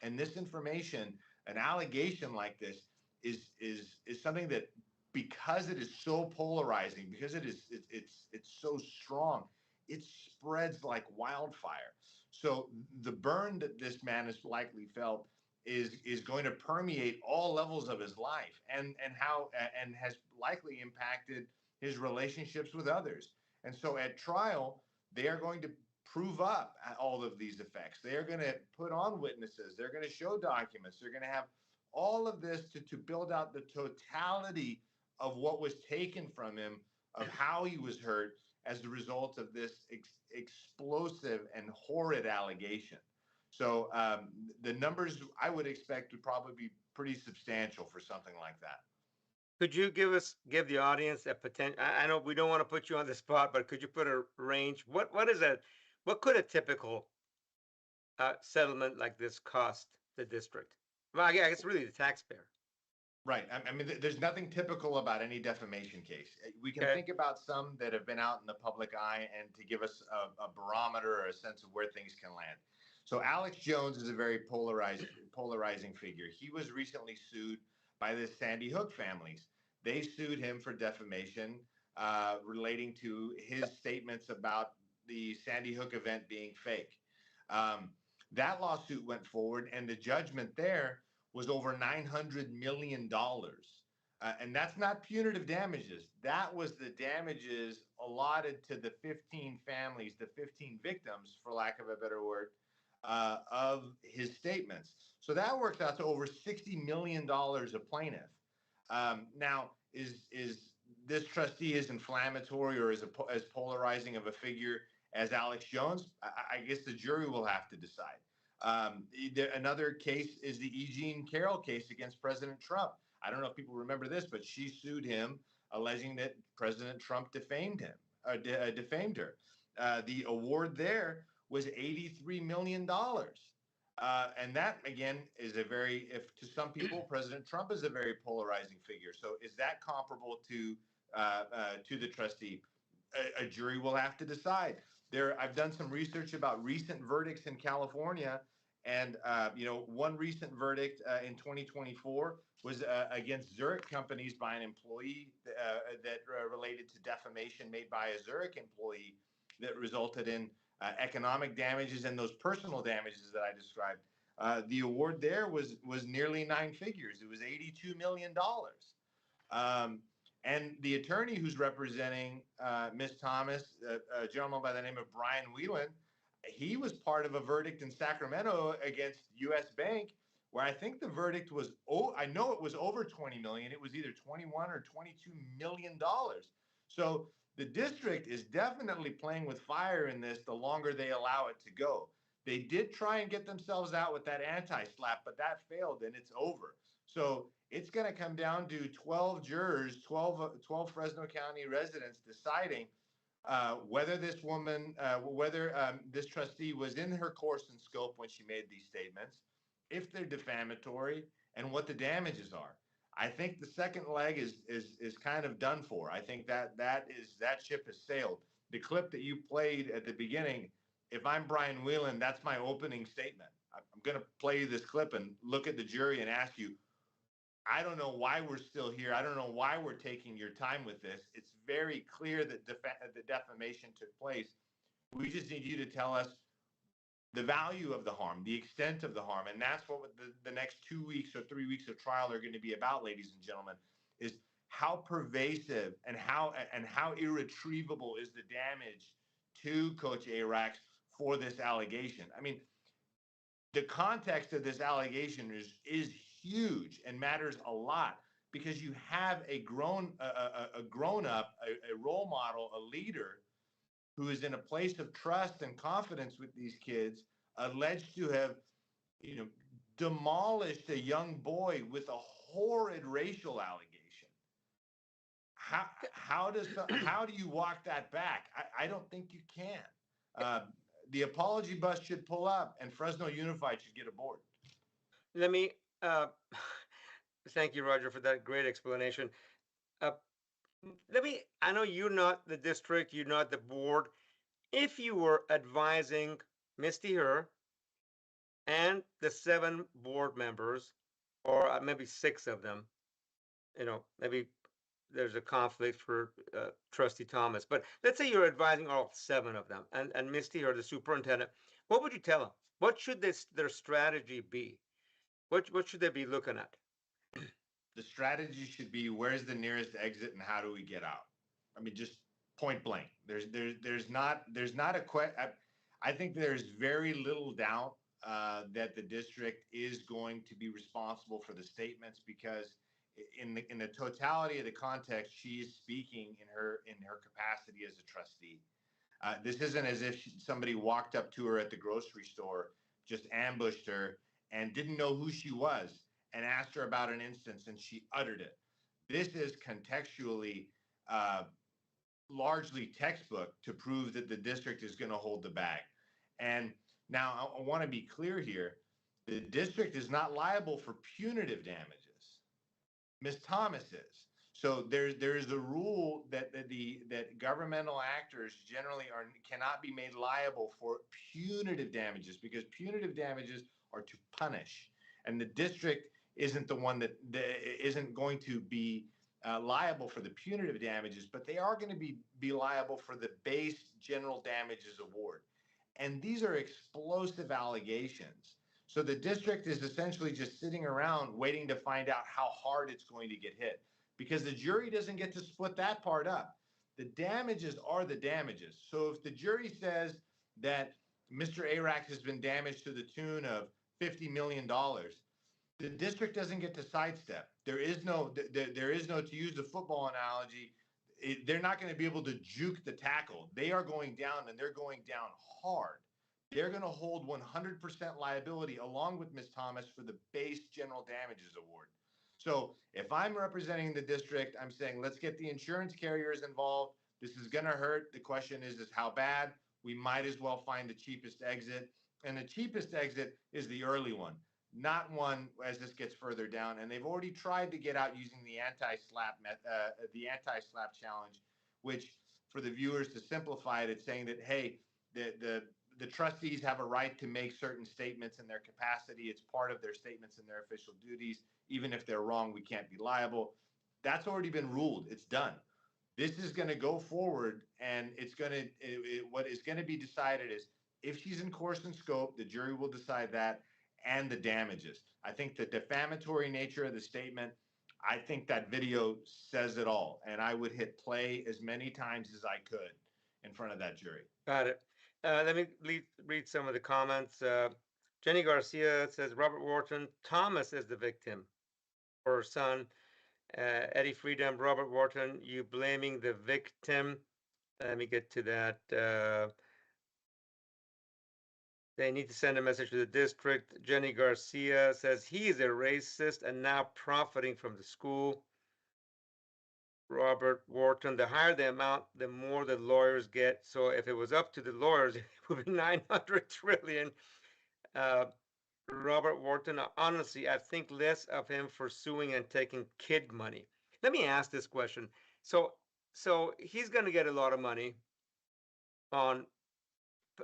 [SPEAKER 7] And this information, an allegation like this, is something that, because it is so polarizing, because it's so strong, it spreads like wildfire. So the burn that this man has likely felt is going to permeate all levels of his life, and has likely impacted his relationships with others. And so at trial, they are going to prove up all of these effects. They are going to put on witnesses. They're going to show documents. They're going to have all of this to build out the totality of what was taken from him, of how he was hurt as a result of this explosive and horrid allegation. So the numbers I would expect would probably be pretty substantial for something like that.
[SPEAKER 1] Could you give the audience a potential? I know we don't want to put you on the spot, but could you put a range? What is that? What could a typical settlement like this cost the district? Well, I guess really the taxpayer.
[SPEAKER 7] Right. I mean, there's nothing typical about any defamation case. We can think about some that have been out in the public eye and to give us a barometer or a sense of where things can land. So Alex Jones is a very polarizing figure. He was recently sued by the Sandy Hook families. They sued him for defamation relating to his statements about the Sandy Hook event being fake. That lawsuit went forward, and the judgment there was over $900 million. And that's not punitive damages. That was the damages allotted to the 15 families, the 15 victims, for lack of a better word, of his statements. So that works out to over $60 million a plaintiff. Now, is this trustee as inflammatory or as polarizing of a figure as Alex Jones? I guess the jury will have to decide. Another case is the E. Jean Carroll case against President Trump. I don't know if people remember this, but she sued him alleging that President Trump defamed her. The award there was $83 million. And that, again, is to some people, President Trump is a very polarizing figure. So is that comparable to the trustee? A jury will have to decide. I've done some research about recent verdicts in California, and one recent verdict in 2024 was against Zurich companies by an employee that related to defamation made by a Zurich employee that resulted in economic damages and those personal damages that I described. The award there was nearly 9 figures. It was $82 million. And the attorney who's representing Ms. Thomas, a gentleman by the name of Brian Whelan, he was part of a verdict in Sacramento against U.S. Bank, where I think the verdict was, I know it was over 20 million. It was either 21 or 22 million dollars. So the district is definitely playing with fire in this the longer they allow it to go. They did try and get themselves out with that anti-slap, but that failed and it's over. So it's going to come down to 12 jurors, 12 Fresno County residents deciding whether this woman, this trustee was in her course and scope when she made these statements, if they're defamatory, and what the damages are. I think the second leg is kind of done for. I think that ship has sailed. The clip that you played at the beginning, if I'm Brian Whelan, that's my opening statement. I'm going to play you this clip and look at the jury and ask you, I don't know why we're still here. I don't know why we're taking your time with this. It's very clear that the defamation took place. We just need you to tell us the value of the harm, the extent of the harm. And that's what the next 2 weeks or 3 weeks of trial are going to be about, ladies and gentlemen, is how pervasive and how irretrievable is the damage to Coach Arax for this allegation. I mean, the context of this allegation is huge and matters a lot, because you have a grown up, a role model, a leader who is in a place of trust and confidence with these kids, alleged to have, demolished a young boy with a horrid racial allegation. How do you walk that back? I don't think you can. The apology bus should pull up and Fresno Unified should get aboard.
[SPEAKER 1] Let me, thank you, Roger, for that great explanation. I know you're not the district, you're not the board. If you were advising Misty Her and the 7 board members, or maybe 6 of them, maybe there's a conflict for Trustee Thomas, but let's say you're advising all 7 of them and Misty or the superintendent, what would you tell them? What should their strategy be? What should they be looking at?
[SPEAKER 7] The strategy should be, where's the nearest exit and how do we get out? I mean, just point blank. There's not a question. I think there's very little doubt that the district is going to be responsible for the statements, because in the totality of the context, she is speaking in her capacity as a trustee. This isn't as if somebody walked up to her at the grocery store, just ambushed her and didn't know who she was and asked her about an instance and she uttered it. This is contextually largely textbook to prove that the district is going to hold the bag. And now I want to be clear here. The district is not liable for punitive damages. Ms. Thomas is. So there's a rule that governmental actors generally cannot be made liable for punitive damages, because punitive damages are to punish, and the district isn't the one that isn't going to be liable for the punitive damages, but they are going to be liable for the base general damages award. And these are explosive allegations. So the district is essentially just sitting around waiting to find out how hard it's going to get hit, because the jury doesn't get to split that part up. The damages are the damages. So if the jury says that Mr. Arax has been damaged to the tune of $50 million, the district doesn't get to sidestep. There is no, to use the football analogy, they're not going to be able to juke the tackle. They are going down, and they're going down hard. They're going to hold 100% liability along with Ms. Thomas for the base general damages award. So if I'm representing the district, I'm saying, let's get the insurance carriers involved. This is going to hurt. The question is how bad? We might as well find the cheapest exit. And the cheapest exit is the early one, not one as this gets further down. And they've already tried to get out using the anti-slap challenge, which, for the viewers, to simplify it, it's saying that, hey, the trustees have a right to make certain statements in their capacity. It's part of their statements and their official duties. Even if they're wrong, we can't be liable. That's already been ruled. It's done. This is going to go forward, and what is going to be decided is if she's in course and scope, the jury will decide that, and the damages. I think the defamatory nature of the statement, I think that video says it all, and I would hit play as many times as I could in front of that jury.
[SPEAKER 1] Got it. Let me read some of the comments. Jenny Garcia says, Robert Wharton, Thomas is the victim, or her son. Eddie Freedom, Robert Wharton, you blaming the victim. Let me get to that. They need to send a message to the district. Jenny Garcia says he is a racist and now profiting from the school. Robert Wharton, the higher the amount, the more the lawyers get. So if it was up to the lawyers, it would be 900 trillion. Robert Wharton, honestly, I think less of him for suing and taking kid money. Let me ask this question. So he's going to get a lot of money on,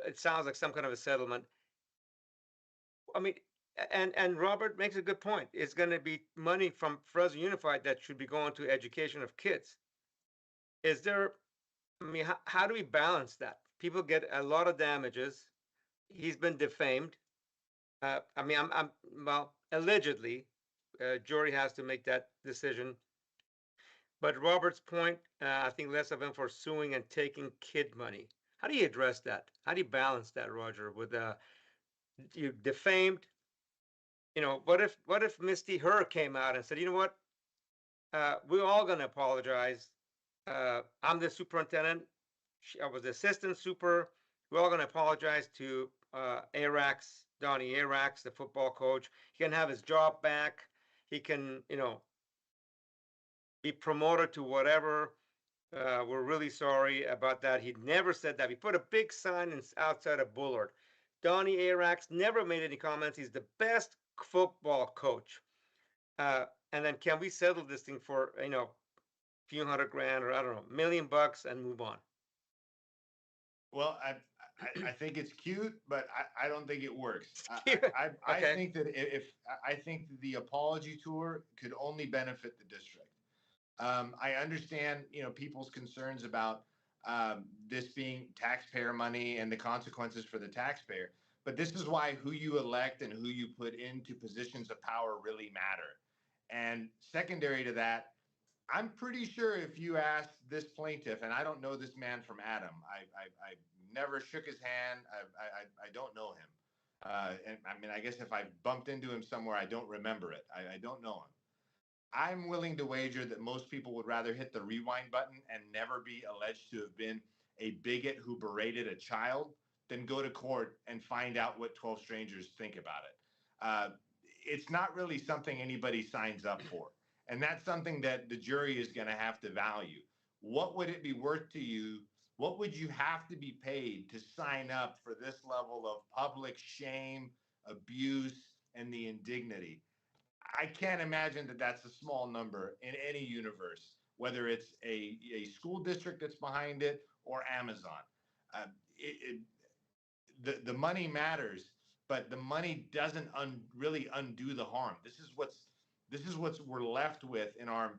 [SPEAKER 1] it sounds like some kind of a settlement. I mean, and Robert makes a good point. It's going to be money from Fresno Unified that should be going to education of kids. Is there, I mean, how do we balance that? People get a lot of damages. He's been defamed. I mean, well, allegedly, jury has to make that decision. But Robert's point, I think less of him for suing and taking kid money. How do you address that? How do you balance that, Roger? With you defamed, what if Misty Her came out and said, you know what, we're all going to apologize. I'm the superintendent. I was the assistant super. We're all going to apologize to Arax, Donnie Arax, the football coach. He can have his job back. He can, be promoted to whatever. We're really sorry about that. He never said that. We put a big sign outside of Bullard. Donnie Arax never made any comments. He's the best football coach. And then can we settle this thing for, few $100,000 or I don't know, $1,000,000 and move on?
[SPEAKER 7] Well, I think it's cute, but I don't think it works.
[SPEAKER 1] Cute.
[SPEAKER 7] I
[SPEAKER 1] Okay.
[SPEAKER 7] think that I think that the apology tour could only benefit the district. I understand, people's concerns about this being taxpayer money and the consequences for the taxpayer. But this is why who you elect and who you put into positions of power really matter. And secondary to that, I'm pretty sure if you asked this plaintiff, and I don't know this man from Adam, I never shook his hand. I don't know him. And I mean, I guess if I bumped into him somewhere, I don't remember it. I don't know him. I'm willing to wager that most people would rather hit the rewind button and never be alleged to have been a bigot who berated a child than go to court and find out what 12 strangers think about it. It's not really something anybody signs up for. And that's something that the jury is going to have to value. What would it be worth to you? What would you have to be paid to sign up for this level of public shame, abuse, and the indignity? I can't imagine that that's a small number in any universe, whether it's a school district that's behind it or Amazon. The money matters, but the money doesn't really undo the harm. This is what's we're left with in our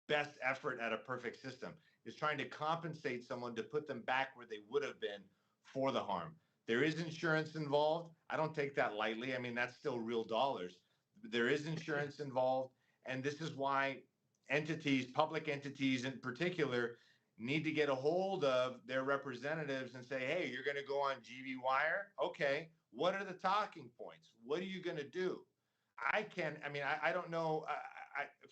[SPEAKER 7] best effort at a perfect system, is trying to compensate someone to put them back where they would have been for the harm. There is insurance involved. I don't take that lightly. I mean, that's still real dollars. There is insurance involved. And this is why entities, public entities in particular, need to get a hold of their representatives and say, hey, you're going to go on GV Wire? Okay, what are the talking points? What are you going to do? I don't know.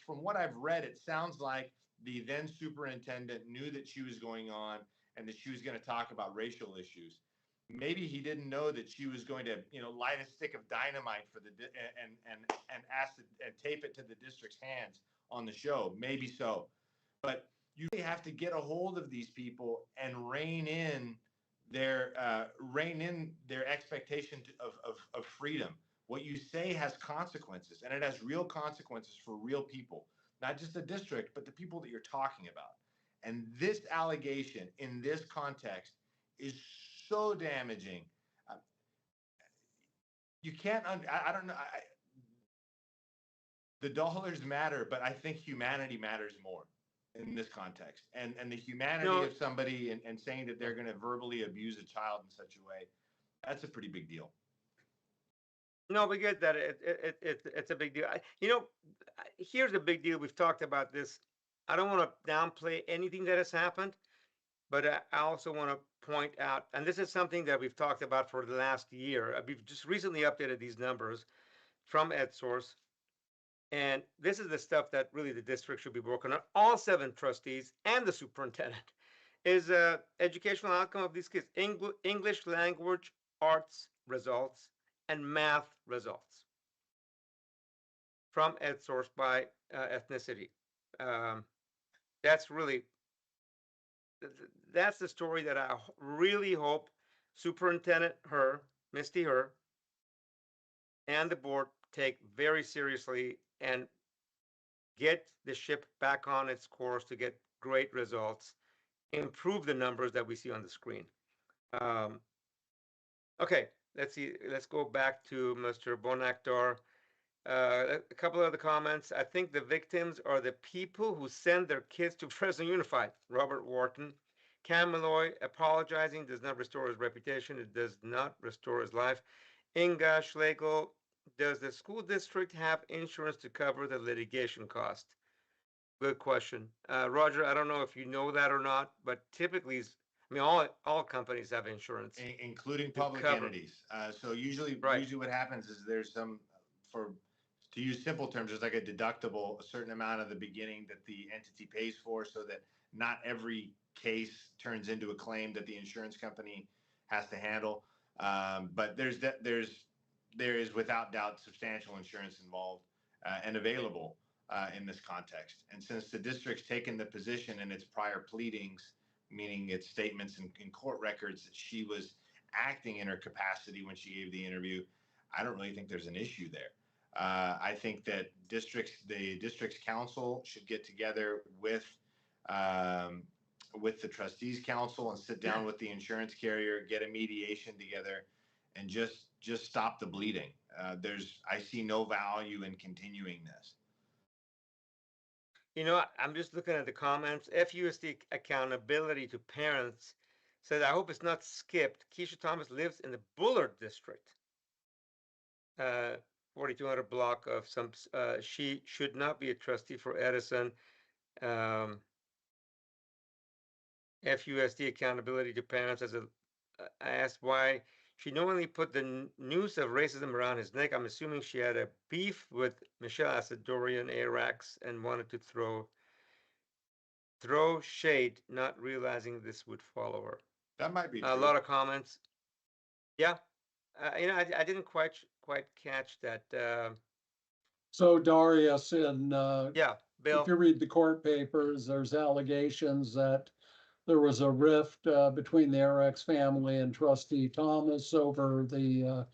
[SPEAKER 7] From what I've read, it sounds like the then superintendent knew that she was going on and that she was going to talk about racial issues. Maybe he didn't know that she was going to, light a stick of dynamite for and ask and tape it to the district's hands on the show. Maybe so, but you really have to get a hold of these people and rein in their expectation of freedom. What you say has consequences, and it has real consequences for real people, not just the district, but the people that you're talking about. And this allegation in this context is so damaging. You can't, I don't know. The dollars matter, but I think humanity matters more in this context. And the humanity of somebody and saying that they're going to verbally abuse a child in such a way, that's a pretty big deal.
[SPEAKER 1] No, we get that. It's a big deal. Here's a big deal. We've talked about this. I don't want to downplay anything that has happened, but I also want to point out, and this is something that we've talked about for the last year. We've just recently updated these numbers from EdSource. And this is the stuff that really the district should be working on. All 7 trustees and the superintendent is educational outcome of these kids: English language arts results and math results from EdSource by ethnicity. That's the story that I really hope Superintendent Misty Her, and the board take very seriously and get the ship back on its course to get great results, improve the numbers that we see on the screen. Okay, let's see. Let's go back to Mr. Bonakdar. A couple of other comments. I think the victims are the people who send their kids to Fresno Unified. Robert Wharton. Cam Malloy, apologizing does not restore his reputation. It does not restore his life. Inga Schlegel, does the school district have insurance to cover the litigation cost? Good question. Roger, I don't know if you know that or not, but typically, all companies have insurance.
[SPEAKER 7] Including public entities. So usually what happens is there's to use simple terms, there's like a deductible, a certain amount of the beginning that the entity pays for, so that not every case turns into a claim that the insurance company has to handle. But there is without doubt substantial insurance involved and available in this context. And since the district's taken the position in its prior pleadings, meaning its statements in court records, that she was acting in her capacity when she gave the interview, I don't really think there's an issue there. I think that the district's council should get together with the trustees council and sit down with the insurance carrier, get a mediation together, and just stop the bleeding. I see no value in continuing this.
[SPEAKER 1] You know, I'm just looking at the comments. FUSD accountability to parents said, I hope it's not skipped. Keshia Thomas lives in the Bullard district. 4200 block of some, she should not be a trustee for Edison. FUSD accountability to parents I asked why she knowingly put the noose of racism around his neck. I'm assuming she had a beef with Michelle Asadorian, Arax, and wanted to throw shade, not realizing this would follow her.
[SPEAKER 7] That might be true.
[SPEAKER 1] A lot of comments. Yeah, you know, I didn't quite catch that.
[SPEAKER 2] So Darius,
[SPEAKER 1] Yeah, Bill.
[SPEAKER 2] if you read the court papers, there's allegations that there was a rift between the Arax family and Trustee Thomas over the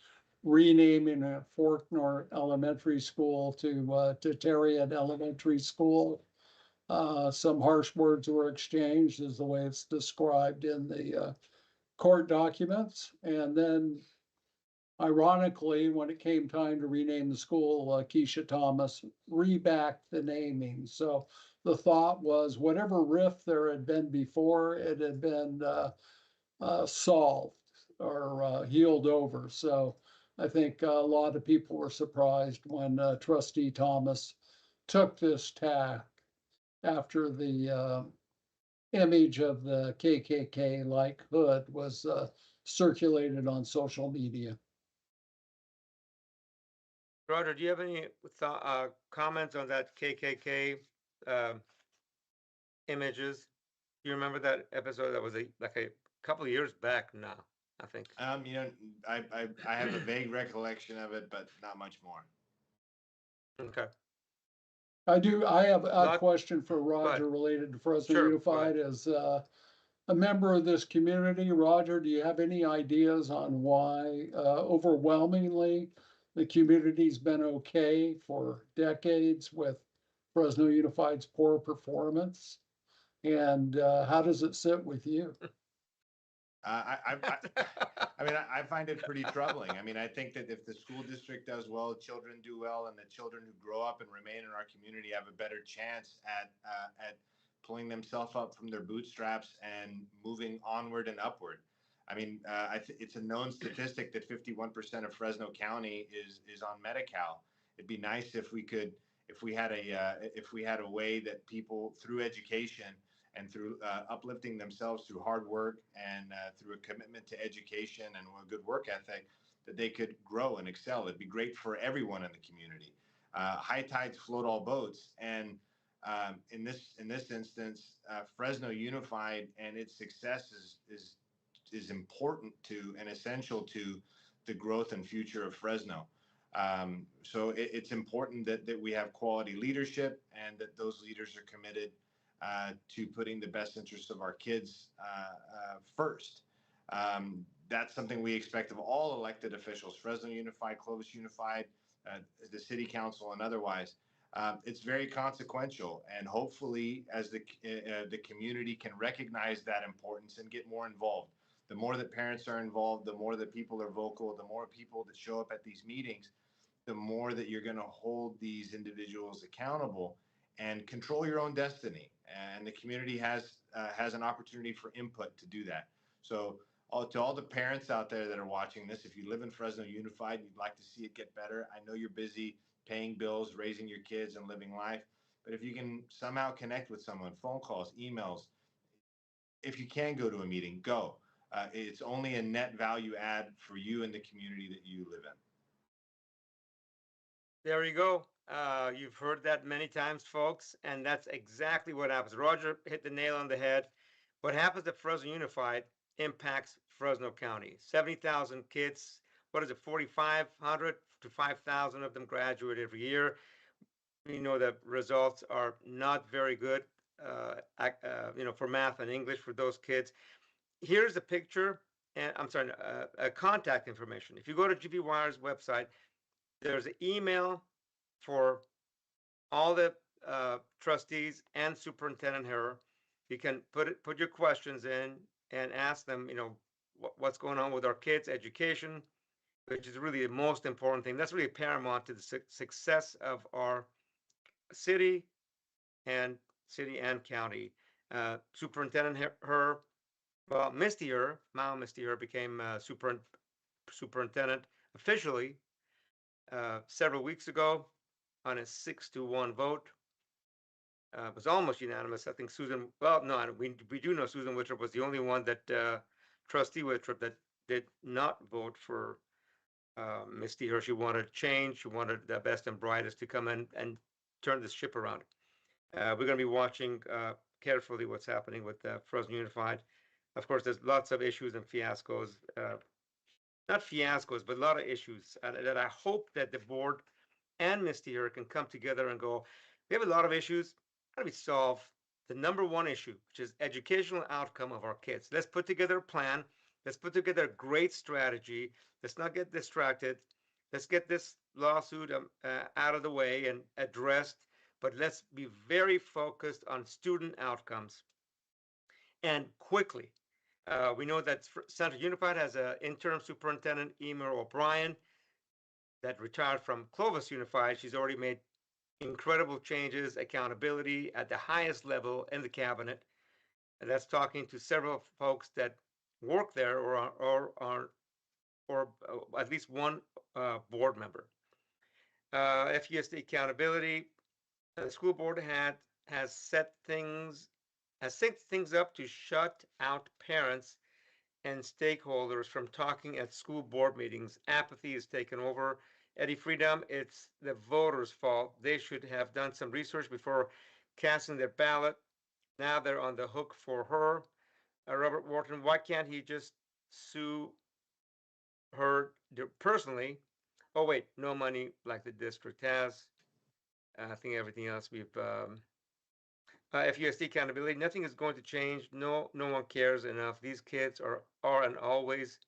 [SPEAKER 2] renaming of Faulkner Elementary School to Terriot Elementary School. Some harsh words were exchanged, is the way it's described in the court documents. And then, ironically, when it came time to rename the school, Keshia Thomas rebacked the naming. So the thought was whatever rift there had been before, it had been solved or healed over. So I think a lot of people were surprised when Trustee Thomas took this tack after the image of the KKK-like hood was circulated on social media.
[SPEAKER 1] Roger, do you have any comments on that KKK images? Do you remember that episode? That was like a couple of years back now, I think.
[SPEAKER 7] You know, I have a vague recollection of it, but not much more.
[SPEAKER 1] Okay.
[SPEAKER 2] I have a question for Roger related to Fresno
[SPEAKER 1] Sure,
[SPEAKER 2] Unified. As a member of this community, Roger, do you have any ideas on why overwhelmingly the community's been okay for decades with Fresno Unified's poor performance? And how does it sit with you?
[SPEAKER 7] I mean, I find it pretty troubling. I mean, I think that if the school district does well, children do well, and the children who grow up and remain in our community have a better chance at pulling themselves up from their bootstraps and moving onward and upward. I mean, it's a known statistic that 51% of Fresno County is on Medi-Cal. It'd be nice if we had a way that people, through education and through uplifting themselves through hard work and through a commitment to education and a good work ethic, that they could grow and excel. It'd be great for everyone in the community. High tides float all boats, and in this instance, Fresno Unified and its success is important to and essential to the growth and future of Fresno. So it's important that we have quality leadership and that those leaders are committed to putting the best interests of our kids first. That's something we expect of all elected officials, Fresno Unified, Clovis Unified, the city council, and otherwise. It's very consequential, and hopefully as the community can recognize that importance and get more involved. The more that parents are involved, the more that people are vocal, the more people that show up at these meetings, the more that you're going to hold these individuals accountable and control your own destiny. And the community has an opportunity for input to do that. So to all the parents out there that are watching this, if you live in Fresno Unified, you'd like to see it get better. I know you're busy paying bills, raising your kids, and living life. But if you can somehow connect with someone, phone calls, emails, if you can go to a meeting, go. It's only a net value add for you and the community that you live in.
[SPEAKER 1] There you go. You've heard that many times, folks, and that's exactly what happens. Roger hit the nail on the head. What happens at Fresno Unified impacts Fresno County. 70,000 kids, 4,500 to 5,000 of them graduate every year. We know that results are not very good, for math and English for those kids. Here's a picture, and I'm sorry, contact information. If you go to GV Wire's website, there's an email for all the trustees and Superintendent Harrer. You can put your questions in and ask them, what's going on with our kids' education, which is really the most important thing. That's really paramount to the success of our city and county. Superintendent Harrer, well, Mao Misty Harrer became superintendent officially several weeks ago on a 6-1 vote. It was almost unanimous. I think Susan, well, no, we do know Susan Wittrop was the only one that, Trustee Wittrop, that did not vote for Misty Harrer. She wanted change. She wanted the best and brightest to come in and turn this ship around. We're going to be watching carefully what's happening with Fresno Unified. Of course, there's lots of issues and fiascos, not fiascos, but a lot of issues that I hope that the board and Misty Harrer can come together and go, we have a lot of issues. How do we solve the number one issue, which is educational outcome of our kids? Let's put together a plan. Let's put together a great strategy. Let's not get distracted. Let's get this lawsuit out of the way and addressed, but let's be very focused on student outcomes and quickly. We know that Central Unified has an interim superintendent, Emer O'Brien, that retired from Clovis Unified. She's already made incredible changes, accountability at the highest level in the cabinet. And that's talking to several folks that work there or at least one board member. FUSD accountability. The school board has set things up to shut out parents and stakeholders from talking at school board meetings. Apathy is taken over. Eddie Freedom, it's the voters' fault. They should have done some research before casting their ballot. Now they're on the hook for her. Robert Wharton, why can't he just sue her personally? Oh, wait, no money like the district has. I think everything else we've FUSD accountability, nothing is going to change. No one cares enough. These kids are and always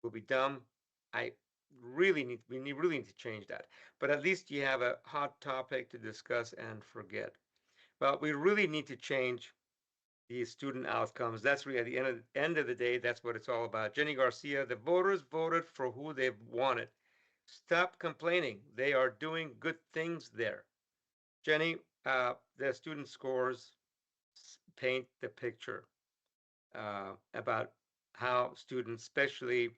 [SPEAKER 1] will be dumb. We really need to change that. But at least you have a hot topic to discuss and forget. Well, we really need to change these student outcomes. That's really at the end of the day, that's what it's all about. Jenny Garcia, the voters voted for who they wanted. Stop complaining. They are doing good things there. Jenny, the student scores paint the picture about how students, especially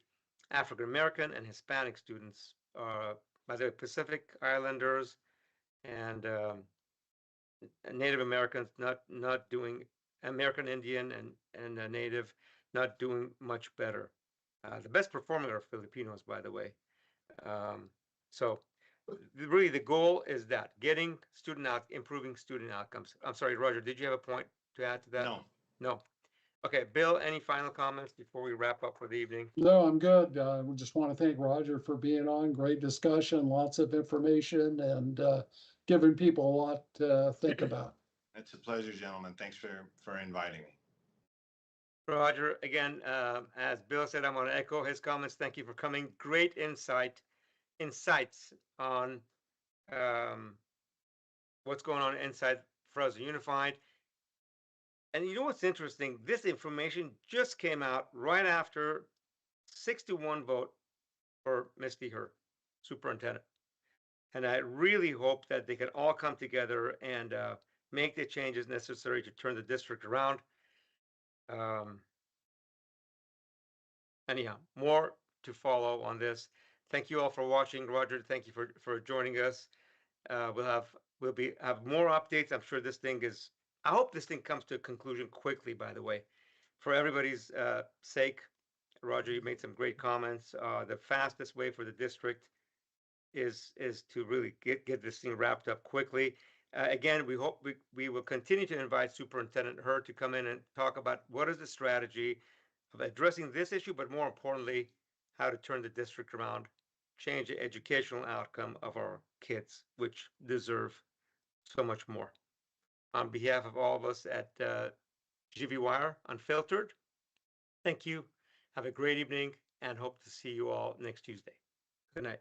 [SPEAKER 1] African American and Hispanic students, by the way, Pacific Islanders and Native Americans not doing, American Indian and Native not doing much better. The best performing are Filipinos, by the way. So really the goal is that getting improving student outcomes. I'm sorry, Roger, did you have a point to add to that? No. Okay, Bill, any final comments before we wrap up for the evening?
[SPEAKER 2] No, I'm good. We just want to thank Roger for being on. Great discussion, lots of information, and giving people a lot to think about.
[SPEAKER 7] It's a pleasure, gentlemen. Thanks for inviting me.
[SPEAKER 1] Roger, again, as Bill said, I'm going to echo his comments. Thank you for coming. Great insights on what's going on inside Fresno Unified. And you know what's interesting? This information just came out right after 6-1 vote for Misty Harrer, superintendent. And I really hope that they can all come together and make the changes necessary to turn the district around. Anyhow, more to follow on this. Thank you all for watching. Roger, thank you for joining us. We'll have more updates. I'm sure this thing I hope this thing comes to a conclusion quickly, by the way, for everybody's sake. Roger, you made some great comments. The fastest way for the district is to really get this thing wrapped up quickly. Again, we hope we will continue to invite Superintendent Harrer to come in and talk about what is the strategy of addressing this issue, but more importantly, how to turn the district around change the educational outcome of our kids, which deserve so much more. On behalf of all of us at GV Wire Unfiltered, thank you. Have a great evening and hope to see you all next Tuesday. Good night.